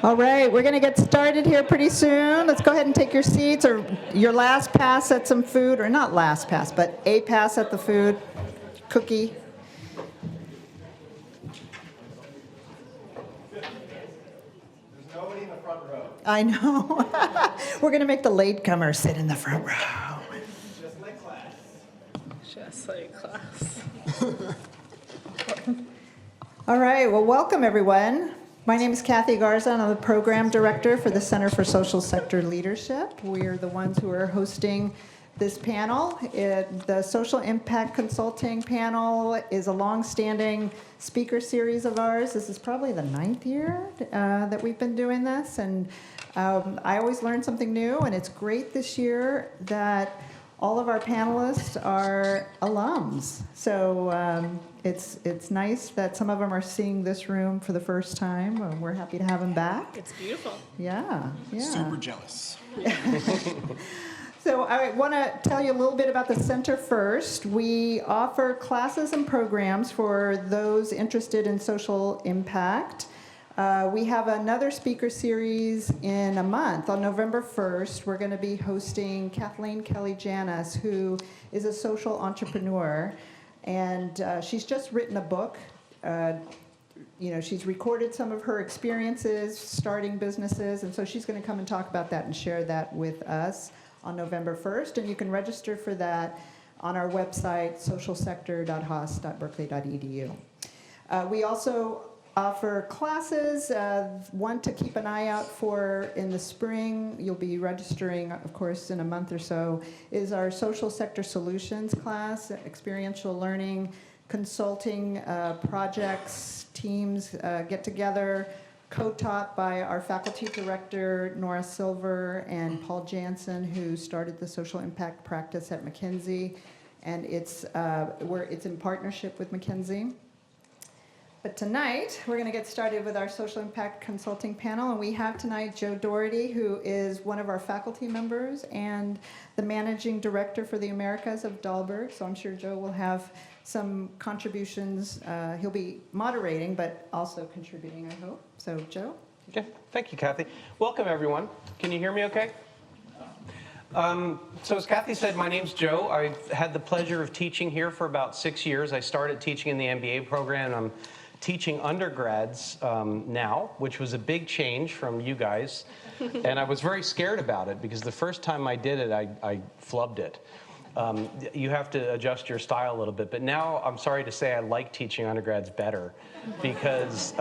All right, we're going to get started here pretty soon. Let's go ahead and take your seats, or your last pass at some food, or not last pass, but a pass at the food, cookie. There's nobody in the front row. I know. We're going to make the latecomers sit in the front row. Just like class. Just like class. All right, well, welcome, everyone. My name is Kathy Garza, and I'm the program director for the Center for Social Sector Leadership. We're the ones who are hosting this panel. The Social Impact Consulting panel is a long-standing speaker series of ours. This is probably the 9th year that we've been doing this, and I always learn something new, and it's great this year that all of our panelists are alums. So it's nice that some of them are seeing this room for the first time. We're happy to have them back. It's beautiful. Yeah. Super jealous. So I want to tell you a little bit about the center first. We offer classes and programs for those interested in social impact. We have another speaker series in a month. On November 1st, we're going to be hosting Kathleen Kelly-Janis, who is a social entrepreneur. And she's just written a book. She's recorded some of her experiences starting businesses. And so she's going to come and talk about that and share that with us on November 1st. And you can register for that on our website, socialsector.haas.berkeley.edu. We also offer classes, one to keep an eye out for in the spring. You'll be registering, of course, in a month or so, is our Social Sector Solutions class, experiential learning, consulting, projects, teams get together, co-taught by our faculty director, Nora Silver, and Paul Jansen, who started the social impact practice at McKinsey. And it's in partnership with McKinsey. But tonight, we're going to get started with our social impact consulting panel. And we have tonight Joe Doherty, who is one of our faculty members and the managing director for the Americas of Dahlberg. So I'm sure Joe will have some contributions. He'll be moderating, but also contributing, I hope. So, Joe? Okay, thank you, Kathy. Welcome, everyone. Can you hear me okay? So as Kathy said, my name's Joe. I've had the pleasure of teaching here for about 6 years. I started teaching in the MBA program. I'm teaching undergrads now, which was a big change from you guys. And I was very scared about it because the first time I did it, I flubbed it. You have to adjust your style a little bit. But now I'm sorry to say I like teaching undergrads better because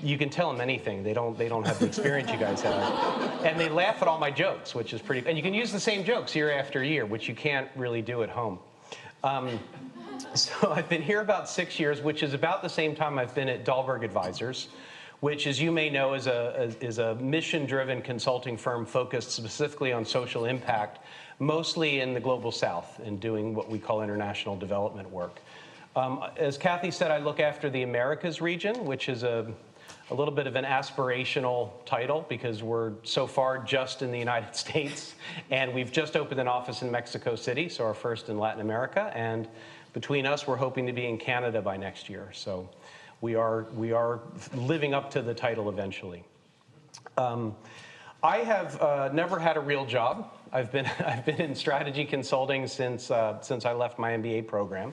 you can tell them anything. They don't have the experience you guys have. And they laugh at all my jokes, which is pretty, and you can use the same jokes year after year, which you can't really do at home. So I've been here about 6 years, which is about the same time I've been at Dahlberg Advisors, which, as you may know, is a mission-driven consulting firm focused specifically on social impact, mostly in the global south and doing what we call international development work. As Kathy said, I look after the Americas region, which is a little bit of an aspirational title because we're so far just in the United States, and we've just opened an office in Mexico City, so our first in Latin America, and between us, we're hoping to be in Canada by next year. So we are living up to the title eventually. I have never had a real job. I've been in strategy consulting since I left my MBA program.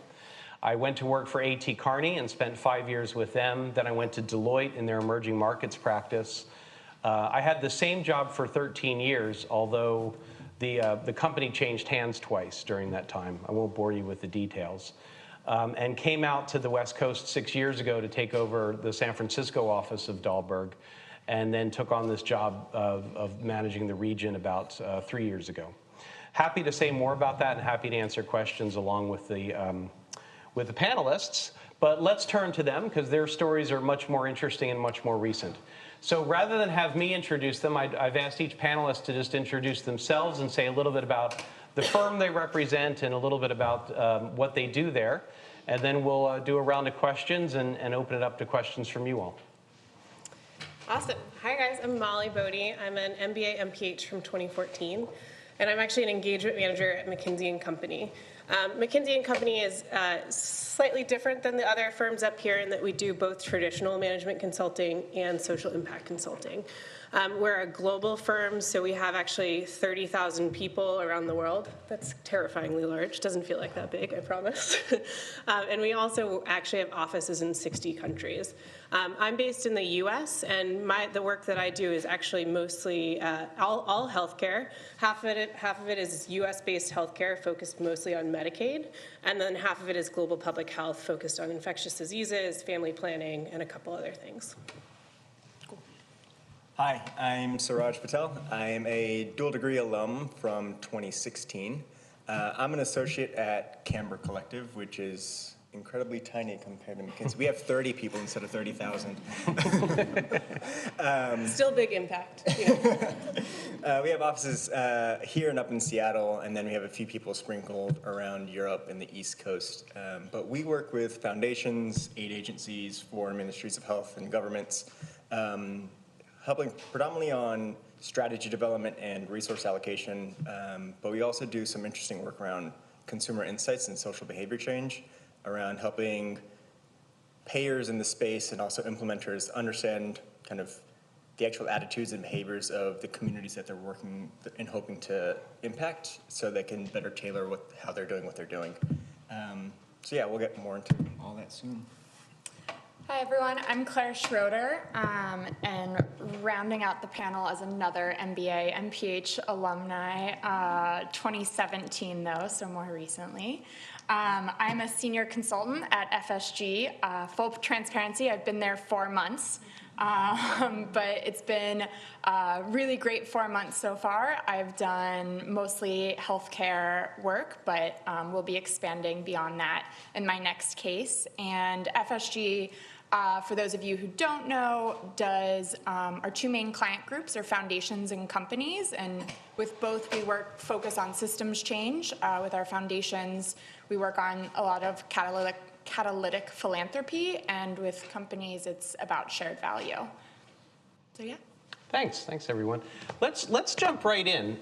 I went to work for A.T. Kearney and spent 5 years with them. Then I went to Deloitte in their emerging markets practice. I had the same job for 13 years, although the company changed hands twice during that time. I won't bore you with the details. And came out to the West Coast 6 years ago to take over the San Francisco office of Dahlberg, and then took on this job of managing the region about 3 years ago. Happy to say more about that and happy to answer questions along with the panelists, but let's turn to them because their stories are much more interesting and much more recent. So rather than have me introduce them, I've asked each panelist to just introduce themselves and say a little bit about the firm they represent and a little bit about what they do there. And then we'll do a round of questions and open it up to questions from you all. Awesome. Hi, guys. I'm Molly Bode. I'm an MBA MPH from 2014, and I'm actually an engagement manager at McKinsey & Company. McKinsey & Company is slightly different than the other firms up here in that we do both traditional management consulting and social impact consulting. We're a global firm, so we have actually 30,000 people around the world. That's terrifyingly large. Doesn't feel like that big, I promise. And we also actually have offices in 60 countries. I'm based in the US, and the work that I do is actually mostly all healthcare. Half of it is US-based healthcare, focused mostly on Medicaid, and then half of it is global public health, focused on infectious diseases, family planning, and a couple other things. Hi, I'm Suraj Patel. I am a dual degree alum from 2016. I'm an associate at Camber Collective, which is incredibly tiny compared to McKinsey. We have 30 people instead of 30,000. Still big impact. We have offices here and up in Seattle, and then we have a few people sprinkled around Europe and the East Coast. But we work with foundations, aid agencies, foreign ministries of health and governments, helping predominantly on strategy development and resource allocation, but we also do some interesting work around consumer insights and social behavior change, around helping payers in the space and also implementers understand kind of the actual attitudes and behaviors of the communities that they're working and hoping to impact so they can better tailor how they're doing what they're doing. So yeah, we'll get more into all that soon. Hi everyone, I'm Claire Schroeder, and rounding out the panel as another MBA, MPH alumni, 2017 though, so more recently. I'm a senior consultant at FSG. Full transparency, I've been there 4 months, but it's been a really great 4 months so far. I've done mostly healthcare work, but we'll be expanding beyond that in my next case. And FSG, for those of you who don't know, does our 2 main client groups are foundations and companies, and with both we focus on systems change. With our foundations, we work on a lot of catalytic philanthropy, and with companies, it's about shared value. So yeah. Thanks everyone. Let's jump right in.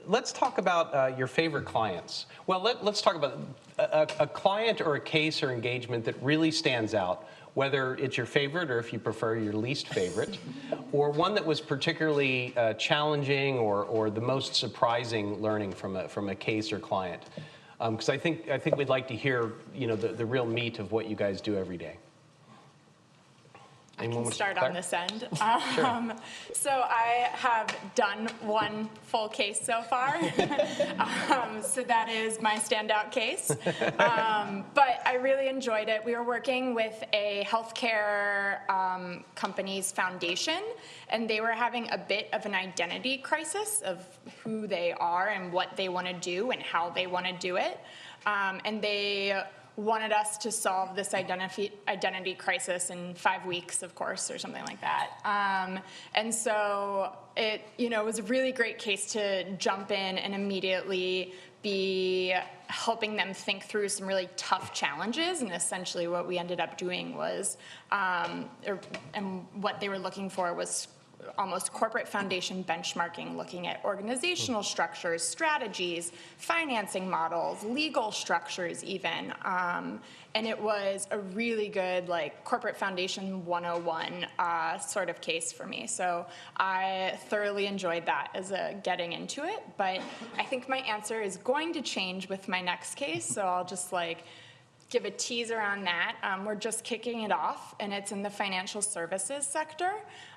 Let's talk about your favorite clients. Well, let's talk about a client or a case or engagement that really stands out, whether it's your favorite or, if you prefer, your least favorite, or one that was particularly challenging or the most surprising learning from a case or client. Because I think we'd like to hear, the real meat of what you guys do every day. I can start on this end. Sure. So I have done 1 full case so far. So that is my standout case. But I really enjoyed it. We were working with a healthcare company's foundation, and they were having a bit of an identity crisis of who they are and what they want to do and how they want to do it. And they wanted us to solve this identity crisis in 5 weeks, of course, or something like that. And so it was a really great case to jump in and immediately be helping them think through some really tough challenges. And essentially what we ended up doing was, and what they were looking for was almost corporate foundation benchmarking, looking at organizational structures, strategies, financing models, legal structures even. And it was a really good corporate foundation 101 sort of case for me. So I thoroughly enjoyed that as a getting into it. But I think my answer is going to change with my next case. So I'll just give a teaser on that. We're just kicking it off, and it's in the financial services sector.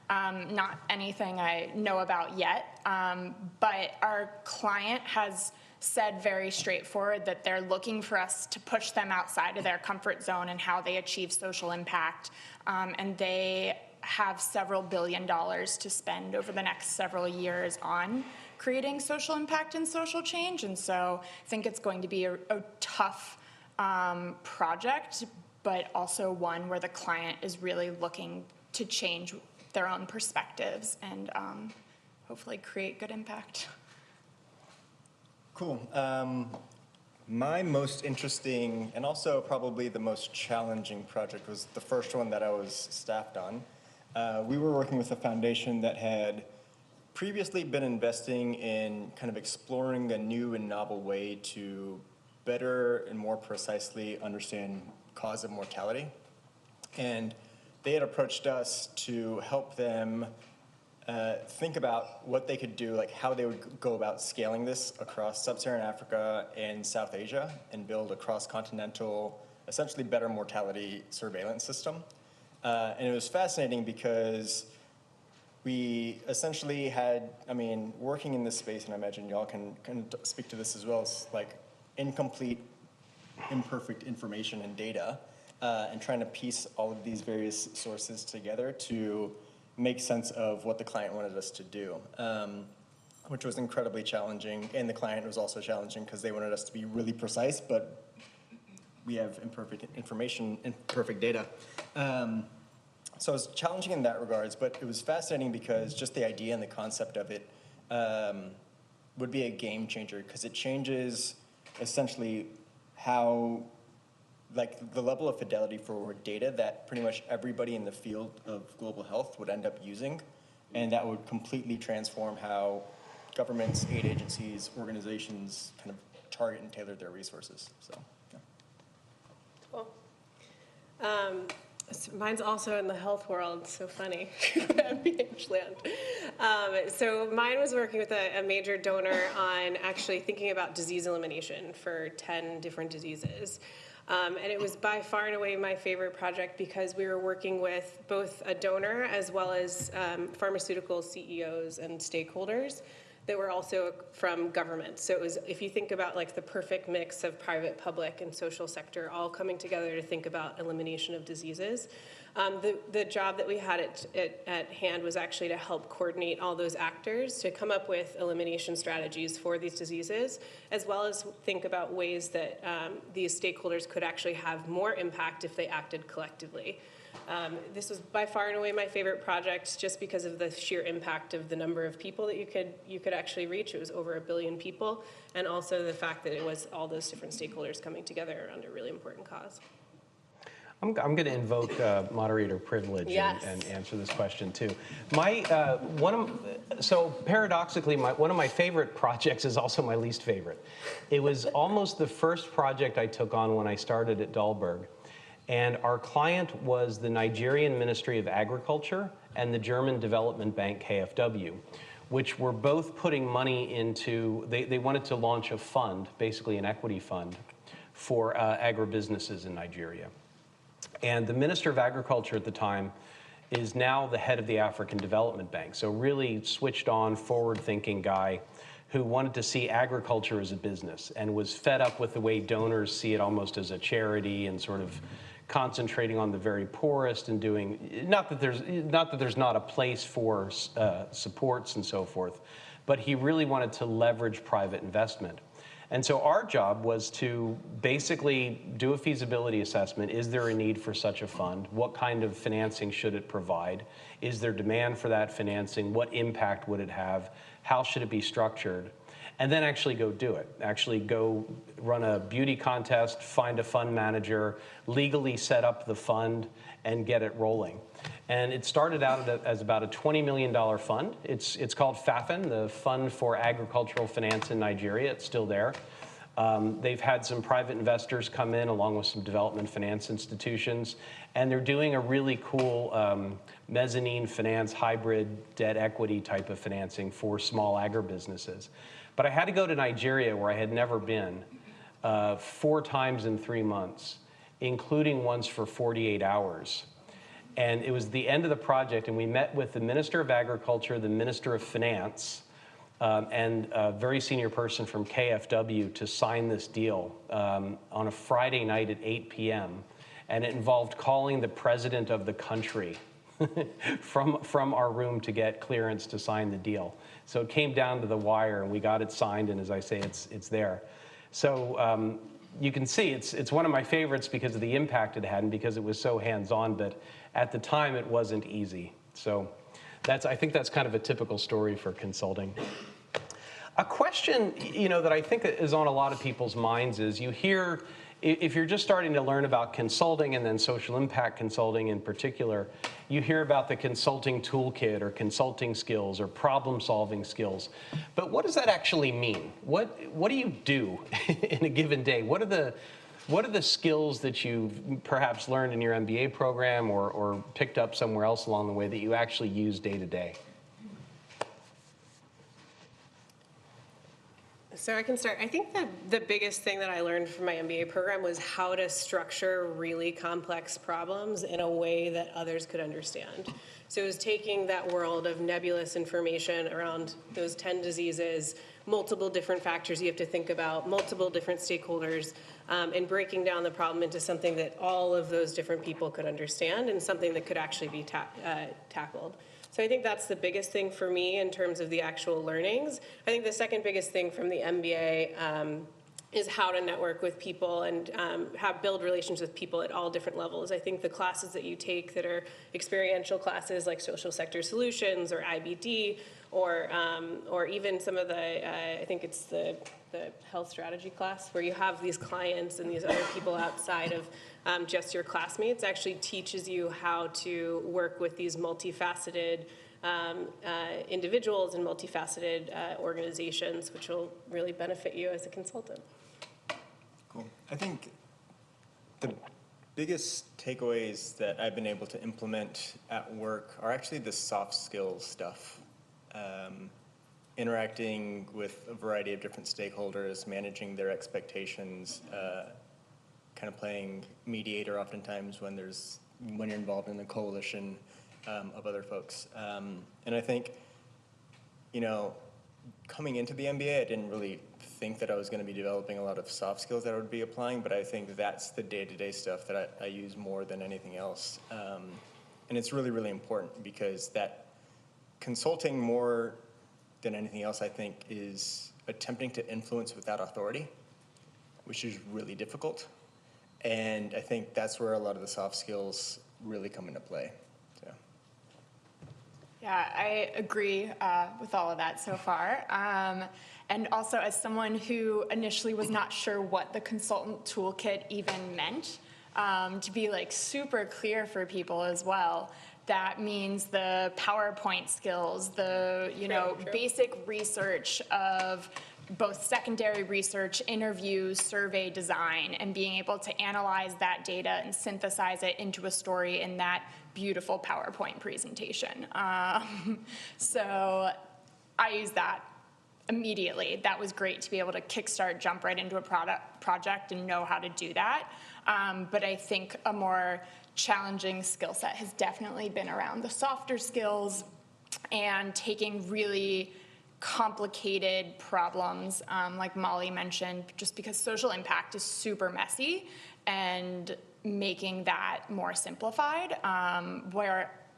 Not anything I know about yet, but our client has said very straightforward that they're looking for us to push them outside of their comfort zone and how they achieve social impact, and they have several $1 billion to spend over the next several years on creating social impact and social change, and so I think it's going to be a tough project, but also one where the client is really looking to change their own perspectives and hopefully create good impact. Cool. My most interesting and also probably the most challenging project was the first one that I was staffed on. We were working with a foundation that had previously been investing in kind of exploring a new and novel way to better and more precisely understand cause of mortality. And they had approached us to help them think about what they could do, like how they would go about scaling this across sub-Saharan Africa and South Asia and build a cross-continental, essentially better mortality surveillance system. And it was fascinating because we essentially had, working in this space, and I imagine y'all can speak to this as well, is like incomplete, imperfect information and data, and trying to piece all of these various sources together to make sense of what the client wanted us to do, which was incredibly challenging. And the client was also challenging because they wanted us to be really precise, but we have imperfect information, imperfect data. So it was challenging in that regards, but it was fascinating because just the idea and the concept of it would be a game changer because it changes essentially how, like the level of fidelity for data that pretty much everybody in the field of global health would end up using, and that would completely transform how governments, aid agencies, organizations kind of target and tailor their resources. So, yeah. Cool. So mine's also in the health world, so funny, MPH land. So mine was working with a major donor on actually thinking about disease elimination for 10 different diseases. And it was by far and away my favorite project because we were working with both a donor as well as pharmaceutical CEOs and stakeholders that were also from government. So it was, if you think about like the perfect mix of private, public, and social sector all coming together to think about elimination of diseases. The job that we had at hand was actually to help coordinate all those actors to come up with elimination strategies for these diseases, as well as think about ways that these stakeholders could actually have more impact if they acted collectively. This was by far and away my favorite project just because of the sheer impact of the number of people that you could actually reach. It was over 1 billion people, and also the fact that it was all those different stakeholders coming together around a really important cause. I'm going to invoke moderator privilege Yes. and answer this question too. So paradoxically, one of my favorite projects is also my least favorite. It was almost the first project I took on when I started at Dahlberg. And our client was the Nigerian Ministry of Agriculture and the German Development Bank, KfW, which were both putting money into, they wanted to launch a fund, basically an equity fund, for agribusinesses in Nigeria. And the Minister of Agriculture at the time is now the head of the African Development Bank. So really switched on, forward-thinking guy who wanted to see agriculture as a business and was fed up with the way donors see it almost as a charity and sort of concentrating on the very poorest and doing, not that there's not a place for supports and so forth, but he really wanted to leverage private investment. And so our job was to basically do a feasibility assessment. Is there a need for such a fund? What kind of financing should it provide? Is there demand for that financing? What impact would it have? How should it be structured? And then actually go do it. Actually go run a beauty contest, find a fund manager, legally set up the fund, and get it rolling. And it started out as about a $20 million fund. It's called FAFIN, the Fund for Agricultural Finance in Nigeria. It's still there. They've had some private investors come in along with some development finance institutions, and they're doing a really cool mezzanine finance, hybrid debt equity type of financing for small agribusinesses. But I had to go to Nigeria, where I had never been, 4 times in 3 months, including once for 48 hours. And it was the end of the project, and we met with the Minister of Agriculture, the Minister of Finance, and a very senior person from KfW to sign this deal on a Friday night at 8 p.m. And it involved calling the president of the country from our room to get clearance to sign the deal. So it came down to the wire, and we got it signed, and as I say, it's there. So you can see it's one of my favorites because of the impact it had and because it was so hands-on, but at the time it wasn't easy. So I think that's kind of a typical story for consulting. A question, that I think is on a lot of people's minds is you hear if you're just starting to learn about consulting and then social impact consulting in particular, you hear about the consulting toolkit or consulting skills or problem-solving skills. But what does that actually mean? What do you do in a given day? What are the skills that you've perhaps learned in your MBA program or picked up somewhere else along the way that you actually use day to day? So I can start. I think that the biggest thing that I learned from my MBA program was how to structure really complex problems in a way that others could understand. So it was taking that world of nebulous information around those 10 diseases, multiple different factors you have to think about, multiple different stakeholders, and breaking down the problem into something that all of those different people could understand and something that could actually be tackled. So I think that's the biggest thing for me in terms of the actual learnings. I think the second biggest thing from the MBA is how to network with people and build relations with people at all different levels. I think the classes that you take that are experiential classes like social sector solutions or IBD or even some of the, I think it's the health strategy class where you have these clients and these other people outside of just your classmates, actually teaches you how to work with these multifaceted individuals and multifaceted organizations, which will really benefit you as a consultant. Cool. I think the biggest takeaways that I've been able to implement at work are actually the soft skills stuff. Interacting with a variety of different stakeholders, managing their expectations, kind of playing mediator oftentimes when you're involved in a coalition of other folks. And I think, coming into the MBA, I didn't really think that I was going to be developing a lot of soft skills that I would be applying, but I think that's the day-to-day stuff that I use more than anything else. And it's really, really important because that consulting more than anything else, I think, is attempting to influence without authority, which is really difficult. And I think that's where a lot of the soft skills really come into play. So. Yeah, I agree with all of that so far. And also, as someone who initially was not sure what the consultant toolkit even meant, to be super clear for people as well, that means the PowerPoint skills, the basic research of both secondary research, interviews, survey design, and being able to analyze that data and synthesize it into a story in that beautiful PowerPoint presentation. So I use that immediately. That was great to be able to jump right into a project and know how to do that. But I think a more challenging skill set has definitely been around the softer skills and taking really complicated problems, like Molly mentioned, just because social impact is super messy, and making that more simplified,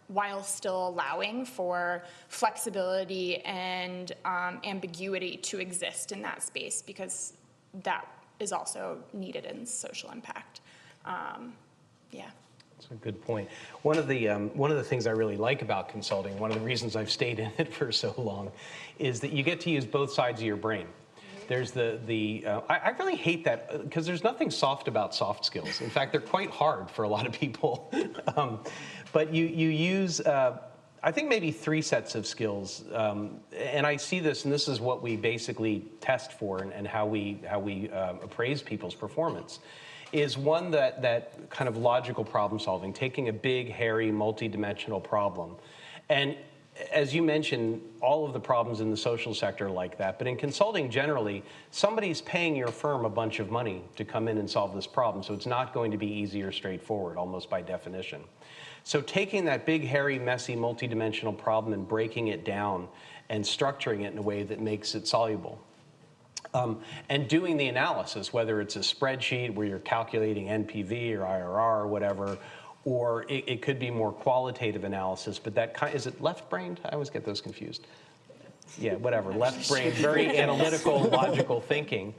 while still allowing for flexibility and ambiguity to exist in that space, because that is also needed in social impact. Yeah. That's a good point. One of the things I really like about consulting, one of the reasons I've stayed in it for so long, is that you get to use both sides of your brain. There's I really hate that because there's nothing soft about soft skills. In fact, they're quite hard for a lot of people. But you use, I think, maybe 3 sets of skills. And I see this, and this is what we basically test for and how we appraise people's performance. Is one that kind of logical problem solving, taking a big, hairy, multi-dimensional problem. And as you mentioned, all of the problems in the social sector are like that. But in consulting generally, somebody's paying your firm a bunch of money to come in and solve this problem. So it's not going to be easy or straightforward, almost by definition. So taking that big, hairy, messy, multi-dimensional problem and breaking it down and structuring it in a way that makes it soluble. And doing the analysis, whether it's a spreadsheet where you're calculating NPV or IRR or whatever, or it could be more qualitative analysis, but is it left-brained? I always get those confused. Yeah, whatever, left-brained, very analytical, logical thinking.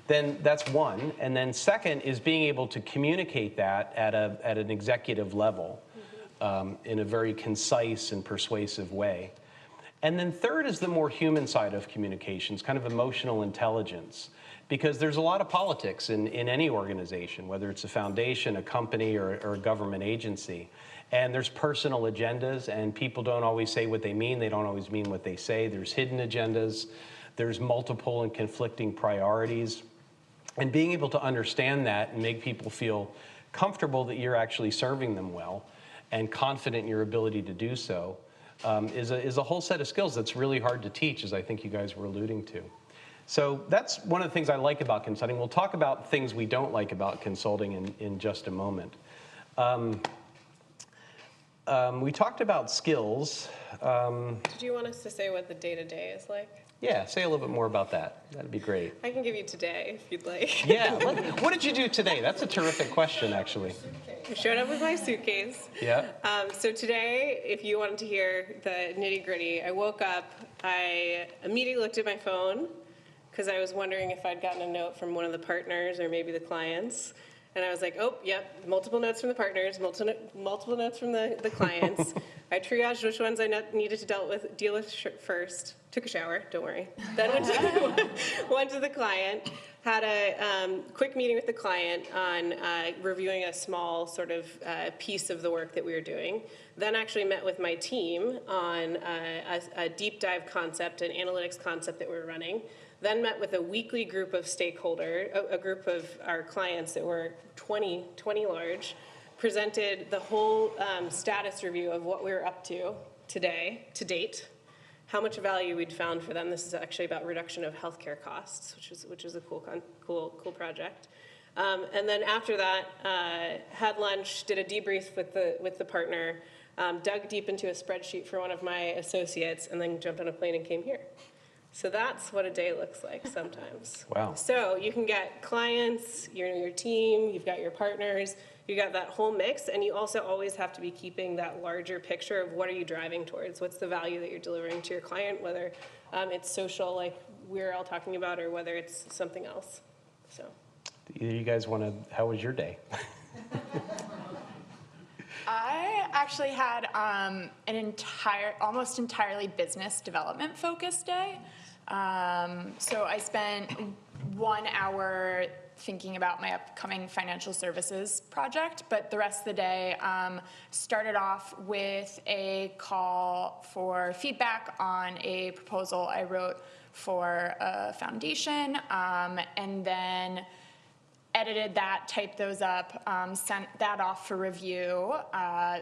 Then that's one. And then second is being able to communicate that at an executive level in a very concise and persuasive way. And then third is the more human side of communications, kind of emotional intelligence. Because there's a lot of politics in any organization, whether it's a foundation, a company, or a government agency. And there's personal agendas, and people don't always say what they mean. They don't always mean what they say. There's hidden agendas. There's multiple and conflicting priorities. And being able to understand that and make people feel comfortable that you're actually serving them well and confident in your ability to do so is a whole set of skills that's really hard to teach, as I think you guys were alluding to. So that's one of the things I like about consulting. We'll talk about things we don't like about consulting in just a moment. We talked about skills. Did you want us to say what the day-to-day is like? Yeah, say a little bit more about that. That'd be great. I can give you today if you'd like. Yeah, what did you do today? That's a terrific question, actually. I showed up with my suitcase. Yeah. So today, if you wanted to hear the nitty-gritty, I woke up, I immediately looked at my phone, because I was wondering if I'd gotten a note from one of the partners or maybe the clients. And I was like, oh, yep, multiple notes from the partners, multiple notes from the clients. I triaged which ones I needed to deal with first. Took a shower, don't worry. Then went to the client, had a quick meeting with the client on reviewing a small sort of piece of the work that we were doing. Then actually met with my team on a deep dive concept, an analytics concept that we were running. Then met with a weekly group of stakeholders, a group of our clients that were 20 large, presented the whole status review of what we were up to today, to date, how much value we'd found for them. This is actually about reduction of healthcare costs, which is a cool project. And then after that, had lunch, did a debrief with the partner, dug deep into a spreadsheet for one of my associates, and then jumped on a plane and came here. So that's what a day looks like sometimes. Wow. So you can get clients, your team, you've got your partners, you got that whole mix, and you also always have to be keeping that larger picture of what are you driving towards, what's the value that you're delivering to your client, whether it's social like we're all talking about or whether it's something else. So. Either you guys want to, how was your day? I actually had an almost entirely business development focused day. So I spent 1 hour thinking about my upcoming financial services project, but the rest of the day started off with a call for feedback on a proposal I wrote for a foundation, and then edited that, typed those up, sent that off for review.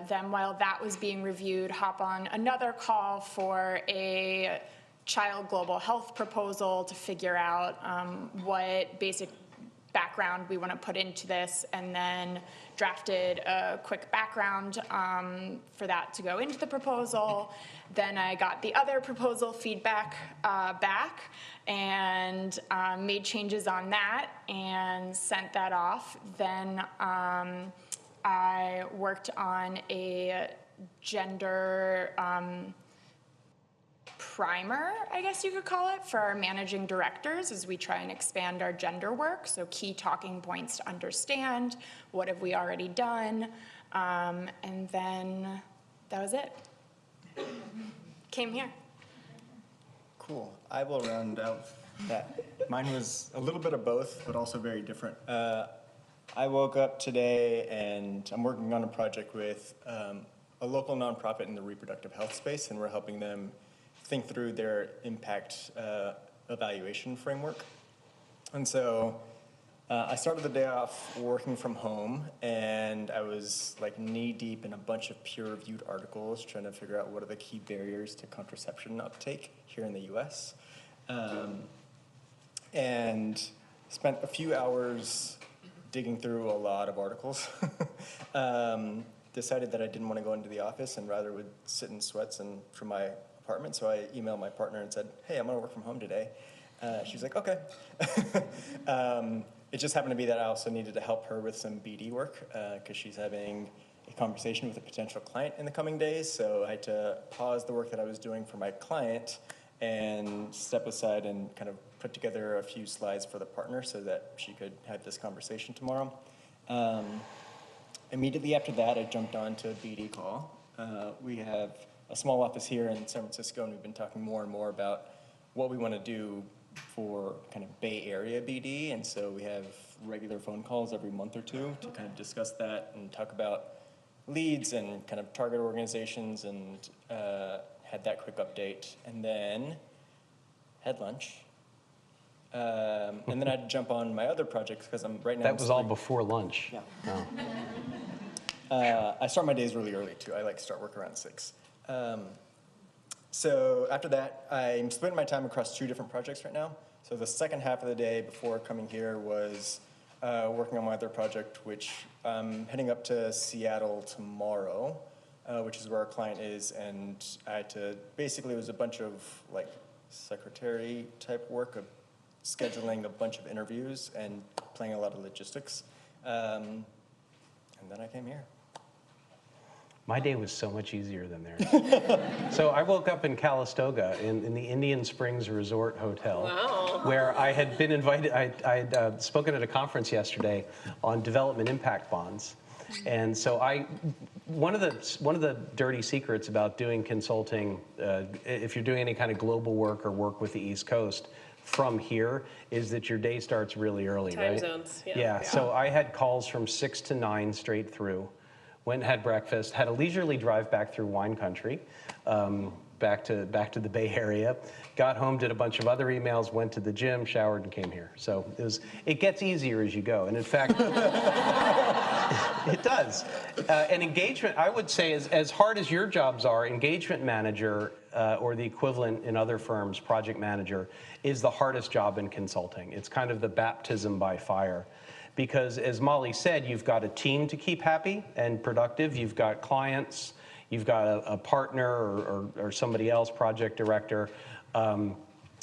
Then while that was being reviewed, hop on another call for a child global health proposal to figure out what basic background we want to put into this, and then drafted a quick background for that to go into the proposal. Then I got the other proposal feedback back and made changes on that and sent that off. Then I worked on a gender primer, I guess you could call it, for our managing directors as we try and expand our gender work. So key talking points to understand, what have we already done, and then that was it. Came here. Cool. I will round out that. Mine was a little bit of both, but also very different. I woke up today and I'm working on a project with a local nonprofit in the reproductive health space, and we're helping them think through their impact evaluation framework. And so I started the day off working from home, and I was like knee-deep in a bunch of peer-reviewed articles trying to figure out what are the key barriers to contraception uptake here in the US. And spent a few hours digging through a lot of articles. Decided that I didn't want to go into the office and rather would sit in sweats from my apartment. So I emailed my partner and said, hey, I'm going to work from home today. She was like, okay. It just happened to be that I also needed to help her with some BD work because she's having a conversation with a potential client in the coming days. So I had to pause the work that I was doing for my client and step aside and kind of put together a few slides for the partner so that she could have this conversation tomorrow. Immediately after that, I jumped on to a BD call. We have a small office here in San Francisco, and we've been talking more and more about what we want to do for kind of Bay Area BD, and so we have regular phone calls every month or two to kind of discuss that and talk about leads and kind of target organizations, and had that quick update, and then had lunch. And then I'd jump on my other projects because I'm right now. That was all before lunch. Yeah. Oh. I start my days really early too. I like to start work around 6. So after that, I'm splitting my time across 2 different projects right now. So the second half of the day before coming here was working on my other project, which I'm heading up to Seattle tomorrow, which is where our client is, and I had to, basically it was a bunch of like secretary type work of scheduling a bunch of interviews and playing a lot of logistics. And then I came here. My day was so much easier than theirs. So I woke up in Calistoga in the Indian Springs Resort Hotel, Wow. where I had been invited. I'd spoken at a conference yesterday on development impact bonds. And so one of the dirty secrets about doing consulting, if you're doing any kind of global work or work with the East Coast, from here is that your day starts really early, Time right? zones, yeah. Yeah, so I had calls from 6 to 9 straight through. Went and had breakfast, had a leisurely drive back through wine country, back to the Bay Area. Got home, did a bunch of other emails, went to the gym, showered, and came here. So it gets easier as you go. And in fact, it does. And engagement, I would say, as hard as your jobs are, engagement manager, or the equivalent in other firms, project manager, is the hardest job in consulting. It's kind of the baptism by fire. Because as Molly said, you've got a team to keep happy and productive. You've got clients, you've got a partner or somebody else, project director, and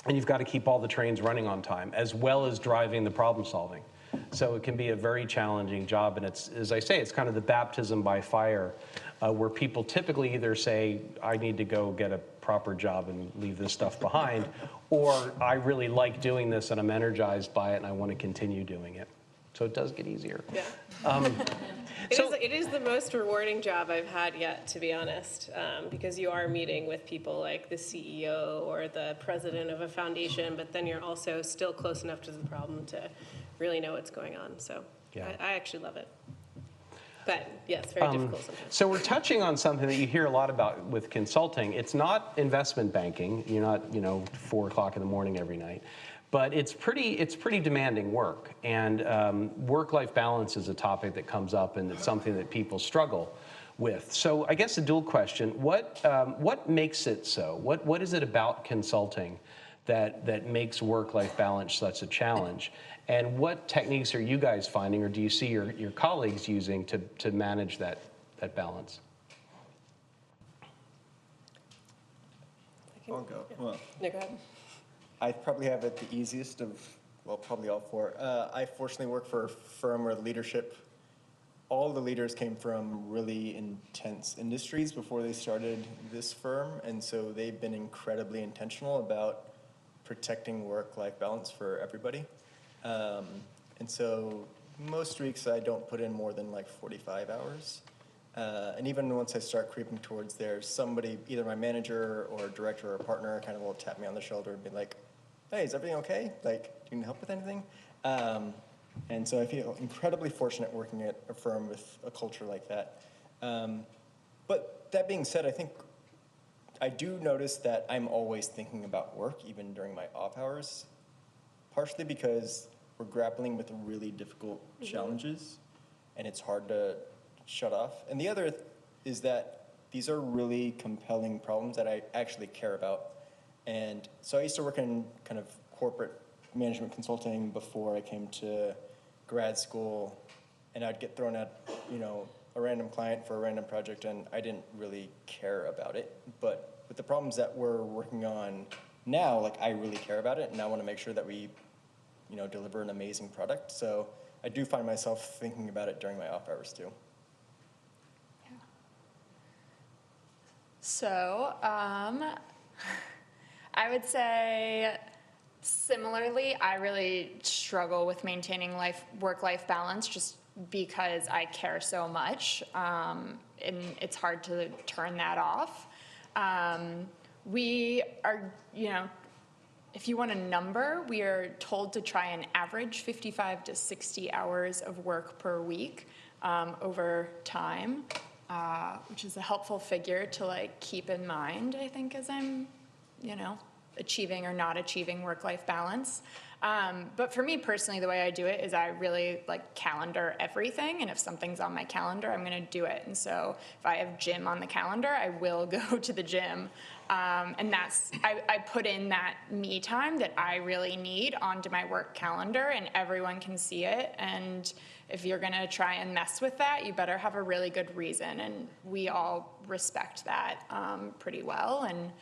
you've got to keep all the trains running on time, as well as driving the problem solving. So it can be a very challenging job, and it's, as I say, it's kind of the baptism by fire, where people typically either say, I need to go get a proper job and leave this stuff behind, or I really like doing this and I'm energized by it and I want to continue doing it. So it does get easier. Yeah. It is the most rewarding job I've had yet, to be honest, because you are meeting with people like the CEO or the president of a foundation, but then you're also still close enough to the problem to really know what's going on. So Yeah. I actually love it. But yes, very difficult sometimes. So we're touching on something that you hear a lot about with consulting. It's not investment banking. You're not, 4 o'clock in the morning every night. But it's pretty demanding work, and work-life balance is a topic that comes up, and it's something that people struggle with. So I guess a dual question: what makes it so? What is it about consulting that makes work-life balance such a challenge? And what techniques are you guys finding, or do you see your colleagues using to manage that balance? I'll go. Well, No, go ahead. I probably have it the easiest of, well, probably all 4. I fortunately work for a firm where leadership, all the leaders came from really intense industries before they started this firm, and so they've been incredibly intentional about protecting work-life balance for everybody. And so most weeks I don't put in more than like 45 hours. And even once I start creeping towards there, somebody, either my manager or director or partner, kind of will tap me on the shoulder and be like, hey, is everything okay? Like, do you need help with anything? And so I feel incredibly fortunate working at a firm with a culture like that. But that being said, I think I do notice that I'm always thinking about work, even during my off hours, partially because we're grappling with really difficult challenges, and it's hard to shut off. And the other is that these are really compelling problems that I actually care about. And so I used to work in kind of corporate management consulting before I came to grad school, and I'd get thrown at, a random client for a random project, and I didn't really care about it. But with the problems that we're working on now, like, I really care about it, and I want to make sure that we, deliver an amazing product. So I do find myself thinking about it during my off hours too. So, I would say similarly, I really struggle with maintaining work-life balance just because I care so much, and it's hard to turn that off. We are, if you want a number, we are told to try and average 55 to 60 hours of work per week over time, which is a helpful figure to keep in mind, I think, as I'm, achieving or not achieving work-life balance. But for me personally, the way I do it is I really calendar everything, and if something's on my calendar, I'm going to do it. And so if I have gym on the calendar, I will go to the gym. And I put in that me time that I really need onto my work calendar, and everyone can see it. And if you're going to try and mess with that, you better have a really good reason. And we all respect that pretty well, and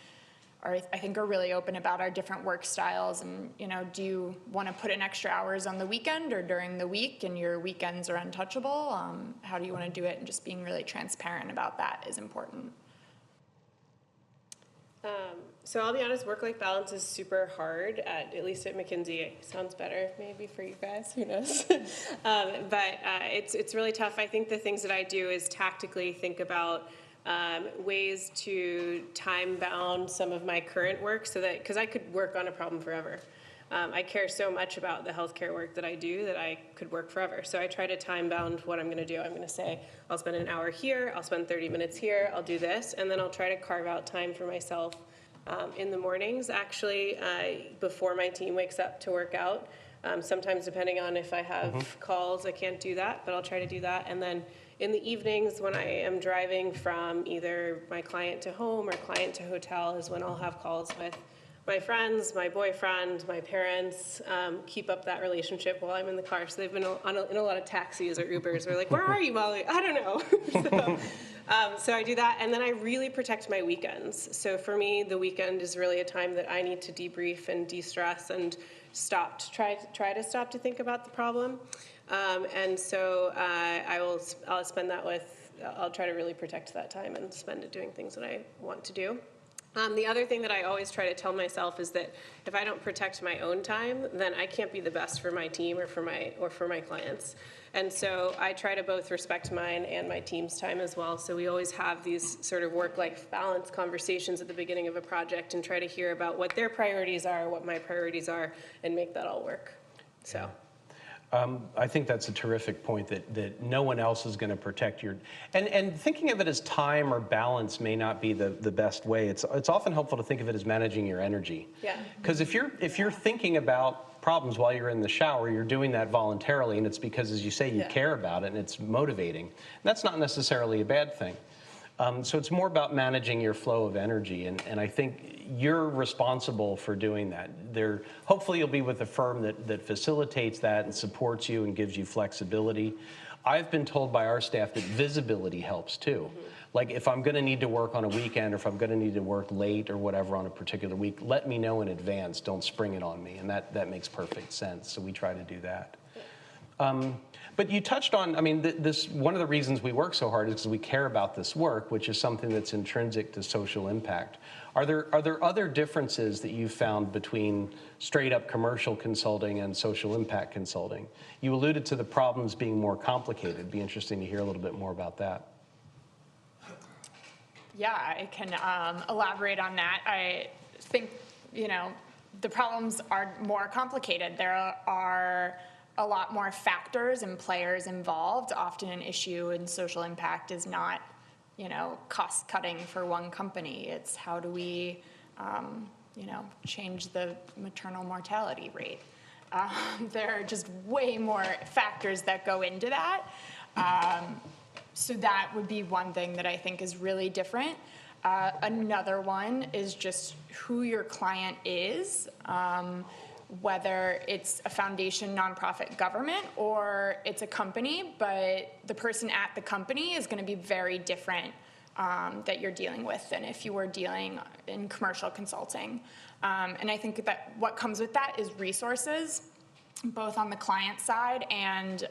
I think are really open about our different work styles. And, do you want to put in extra hours on the weekend or during the week, and your weekends are untouchable? How do you want to do it? And just being really transparent about that is important. So I'll be honest, work-life balance is super hard, at least at McKinsey. It sounds better maybe for you guys, who knows? But it's really tough. I think the things that I do is tactically think about ways to time-bound some of my current work, so that, because I could work on a problem forever. I care so much about the healthcare work that I do that I could work forever. So I try to time-bound what I'm going to do. I'm going to say, I'll spend an hour here, I'll spend 30 minutes here, I'll do this, and then I'll try to carve out time for myself in the mornings, actually, before my team wakes up to work out. Sometimes, depending on if I have calls, I can't do that, but I'll try to do that. And then in the evenings, when I am driving from either my client to home or client to hotel, is when I'll have calls with my friends, my boyfriend, my parents, keep up that relationship while I'm in the car. So they've been in a lot of taxis or Ubers. We're like, where are you, Molly? I don't know. So I do that, and then I really protect my weekends. So for me, the weekend is really a time that I need to debrief and de-stress and try to stop to think about the problem. And so I'll spend that I'll try to really protect that time and spend it doing things that I want to do. The other thing that I always try to tell myself is that if I don't protect my own time, then I can't be the best for my team or for my clients. And so I try to both respect mine and my team's time as well. So we always have these sort of work-life balance conversations at the beginning of a project and try to hear about what their priorities are, what my priorities are, and make that all work. So. I think that's a terrific point, that no one else is going to protect your, and thinking of it as time or balance may not be the best way. It's often helpful to think of it as managing your energy. Yeah. Because if you're thinking about problems while you're in the shower, you're doing that voluntarily, and it's because, as you say, you care about it and it's motivating. And that's not necessarily a bad thing. So it's more about managing your flow of energy, and I think you're responsible for doing that. Hopefully you'll be with a firm that facilitates that and supports you and gives you flexibility. I've been told by our staff that visibility helps too. Like, if I'm going to need to work on a weekend, or if I'm going to need to work late or whatever on a particular week, let me know in advance. Don't spring it on me, and that makes perfect sense. So we try to do that. But you touched on, one of the reasons we work so hard is because we care about this work, which is something that's intrinsic to social impact. Are there other differences that you've found between straight up commercial consulting and social impact consulting? You alluded to the problems being more complicated. It'd be interesting to hear a little bit more about that. Yeah, I can elaborate on that. I think, the problems are more complicated. There are a lot more factors and players involved. Often an issue in social impact is not, cost cutting for one company. It's how do we, change the maternal mortality rate. There are just way more factors that go into that. So that would be one thing that I think is really different. Another one is just who your client is. Whether it's a foundation, nonprofit, government, or it's a company, but the person at the company is going to be very different that you're dealing with than if you were dealing in commercial consulting. And I think that what comes with that is resources, both on the client side and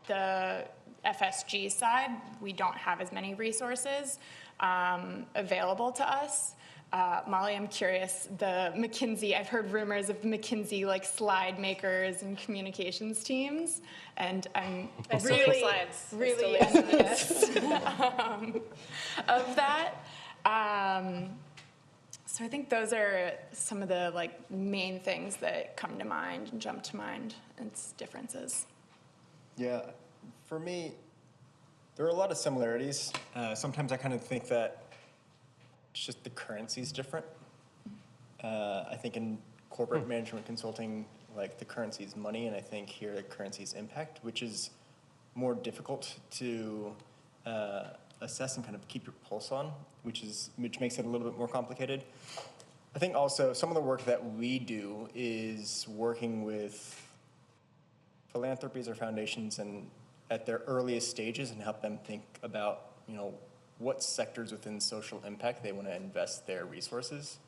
the FSG side. We don't have as many resources available to us. Molly, I'm curious, the McKinsey, I've heard rumors of McKinsey slide makers and communications teams, and I'm really envious of that. So I think those are some of the main things that come to mind and jump to mind. It's differences. Yeah, for me, there are a lot of similarities. Sometimes I kind of think that it's just the currency is different. I think in corporate management consulting, the currency is money, and I think here the currency is impact, which is more difficult to assess and kind of keep your pulse on, which makes it a little bit more complicated. I think also some of the work that we do is working with philanthropies or foundations and at their earliest stages and help them think about, what sectors within social impact they want to invest their resources.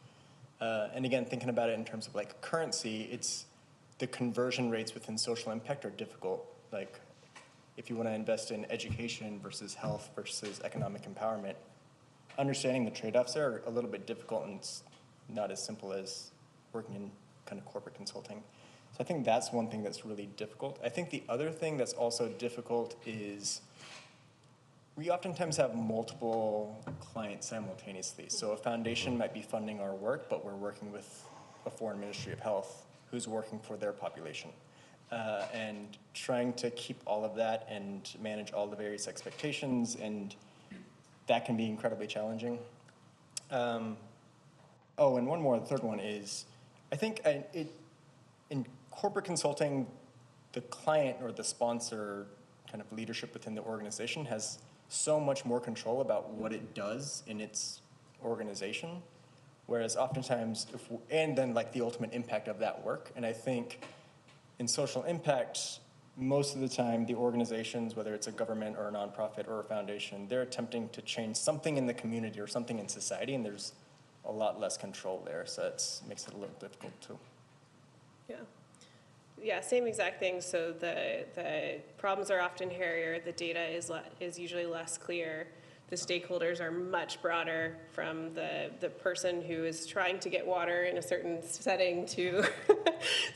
And again, thinking about it in terms of currency, it's the conversion rates within social impact are difficult. If you want to invest in education versus health versus economic empowerment, understanding the trade-offs there are a little bit difficult, and it's not as simple as working in kind of corporate consulting. So I think that's one thing that's really difficult. I think the other thing that's also difficult is we oftentimes have multiple clients simultaneously. So a foundation might be funding our work, but we're working with a foreign ministry of health who's working for their population. And trying to keep all of that and manage all the various expectations, and that can be incredibly challenging. And one more, the third one is, I think in corporate consulting, the client or the sponsor kind of leadership within the organization has so much more control about what it does in its organization, whereas oftentimes, and then the ultimate impact of that work. And I think in social impact, most of the time, the organizations, whether it's a government or a nonprofit or a foundation, they're attempting to change something in the community or something in society, and there's a lot less control there, so it makes it a little difficult too. Yeah, same exact thing. So the problems are often hairier. The data is usually less clear. The stakeholders are much broader, from the person who is trying to get water in a certain setting to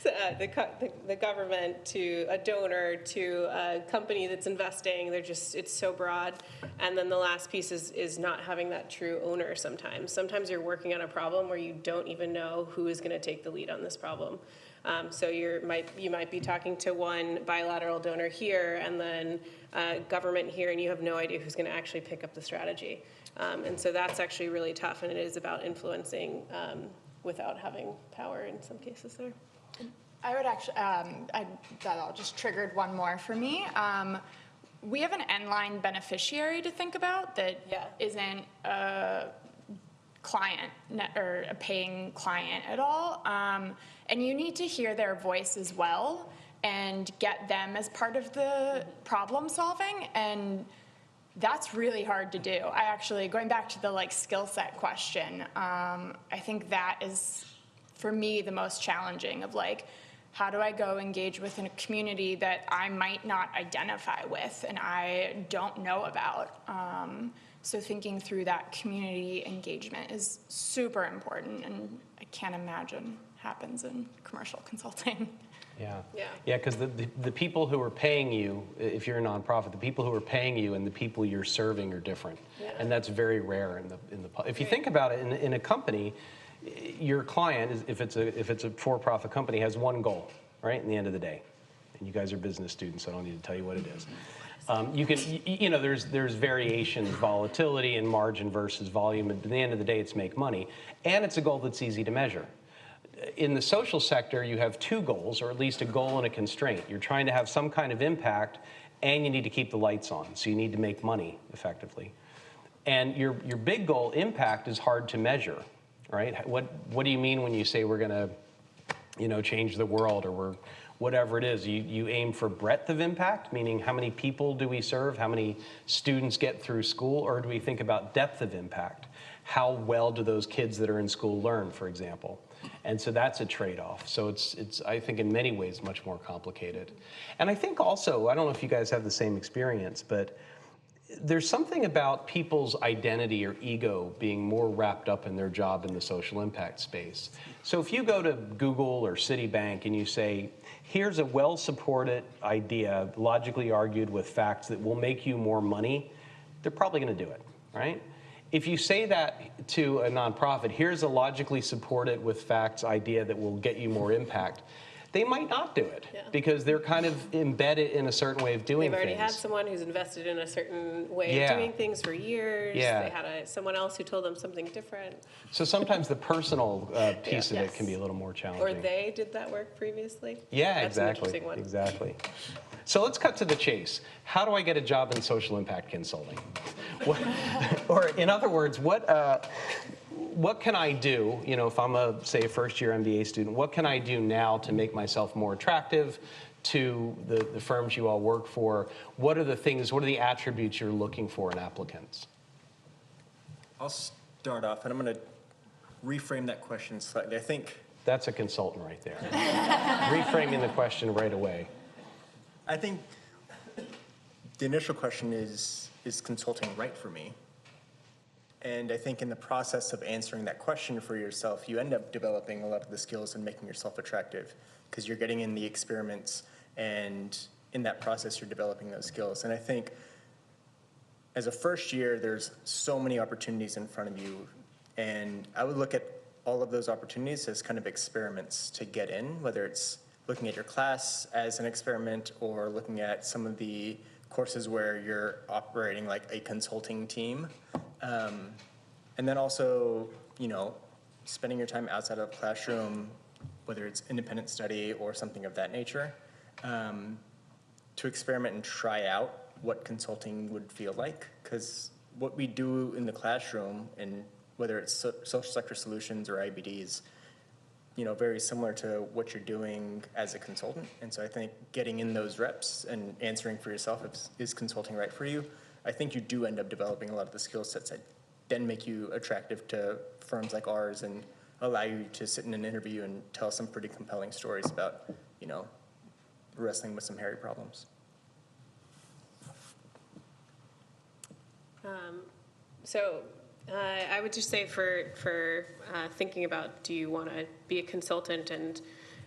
the government, to a donor, to a company that's investing. It's so broad. And then the last piece is not having that true owner sometimes. Sometimes you're working on a problem where you don't even know who is going to take the lead on this problem. So you might be talking to one bilateral donor here and then government here, and you have no idea who's going to actually pick up the strategy. And so that's actually really tough, and it is about influencing without having power in some cases there. I would actually, that all just triggered one more for me. We have an end-line beneficiary to think about that isn't a client or a paying client at all. And you need to hear their voice as well and get them as part of the problem solving. And that's really hard to do. I actually, going back to the skill set question, I think that is, for me, the most challenging of how do I go engage within a community that I might not identify with and I don't know about. So thinking through that community engagement is super important, and I can't imagine happens in commercial consulting. Yeah, because the people who are paying you, if you're a nonprofit, the people who are paying you and the people you're serving are different, and that's very rare in the. If you think about it, in a company, your client, if it's a for-profit company, has one goal, right? In the end of the day, and you guys are business students, so I don't need to tell you what it is. You can, there's variations, volatility, and margin versus volume. At the end of the day, it's make money, and it's a goal that's easy to measure. In the social sector, you have two goals, or at least a goal and a constraint. You're trying to have some kind of impact, and you need to keep the lights on, so you need to make money effectively. And your big goal, impact, is hard to measure, right? What do you mean when you say we're going to, change the world, or we're whatever it is? You aim for breadth of impact, meaning how many people do we serve, how many students get through school, or do we think about depth of impact? How well do those kids that are in school learn, for example? And so that's a trade-off. So it's I think in many ways much more complicated. And I think also, I don't know if you guys have the same experience, but there's something about people's identity or ego being more wrapped up in their job in the social impact space. So if you go to Google or Citibank and you say, here's a well-supported idea, logically argued with facts that will make you more money, they're probably going to do it, right? if you say that to a nonprofit, here's a logically supported with facts idea that will get you more impact, they might not do it because they're kind of embedded in a certain way of doing They've things. already had someone who's invested in a certain way Yeah. of doing things for years. Yeah. They had someone else who told them something different. So sometimes the personal piece of it Yes. can be a little more challenging. Or they did that work previously. Yeah, That's an exactly. interesting one. Exactly. So let's cut to the chase. How do I get a job in social impact consulting? Or in other words, what can I do, if I'm say a first-year MBA student, what can I do now to make myself more attractive to the firms you all work for? What are the attributes you're looking for in applicants? I'll start off, and I'm going to reframe that question slightly. I think That's a consultant right there. Reframing the question right away. I think the initial question is consulting right for me? And I think in the process of answering that question for yourself, you end up developing a lot of the skills and making yourself attractive because you're getting in the experiments, and in that process, you're developing those skills. And I think as a first year, there's so many opportunities in front of you, and I would look at all of those opportunities as kind of experiments to get in, whether it's looking at your class as an experiment or looking at some of the courses where you're operating like a consulting team. And then also, spending your time outside of the classroom, whether it's independent study or something of that nature, to experiment and try out what consulting would feel like. Because what we do in the classroom, and whether it's social sector solutions or IBDs, very similar to what you're doing as a consultant. And so I think getting in those reps and answering for yourself is consulting right for you, I think you do end up developing a lot of the skill sets that then make you attractive to firms like ours and allow you to sit in an interview and tell some pretty compelling stories about, wrestling with some hairy problems. I would just say for thinking about, do you want to be a consultant and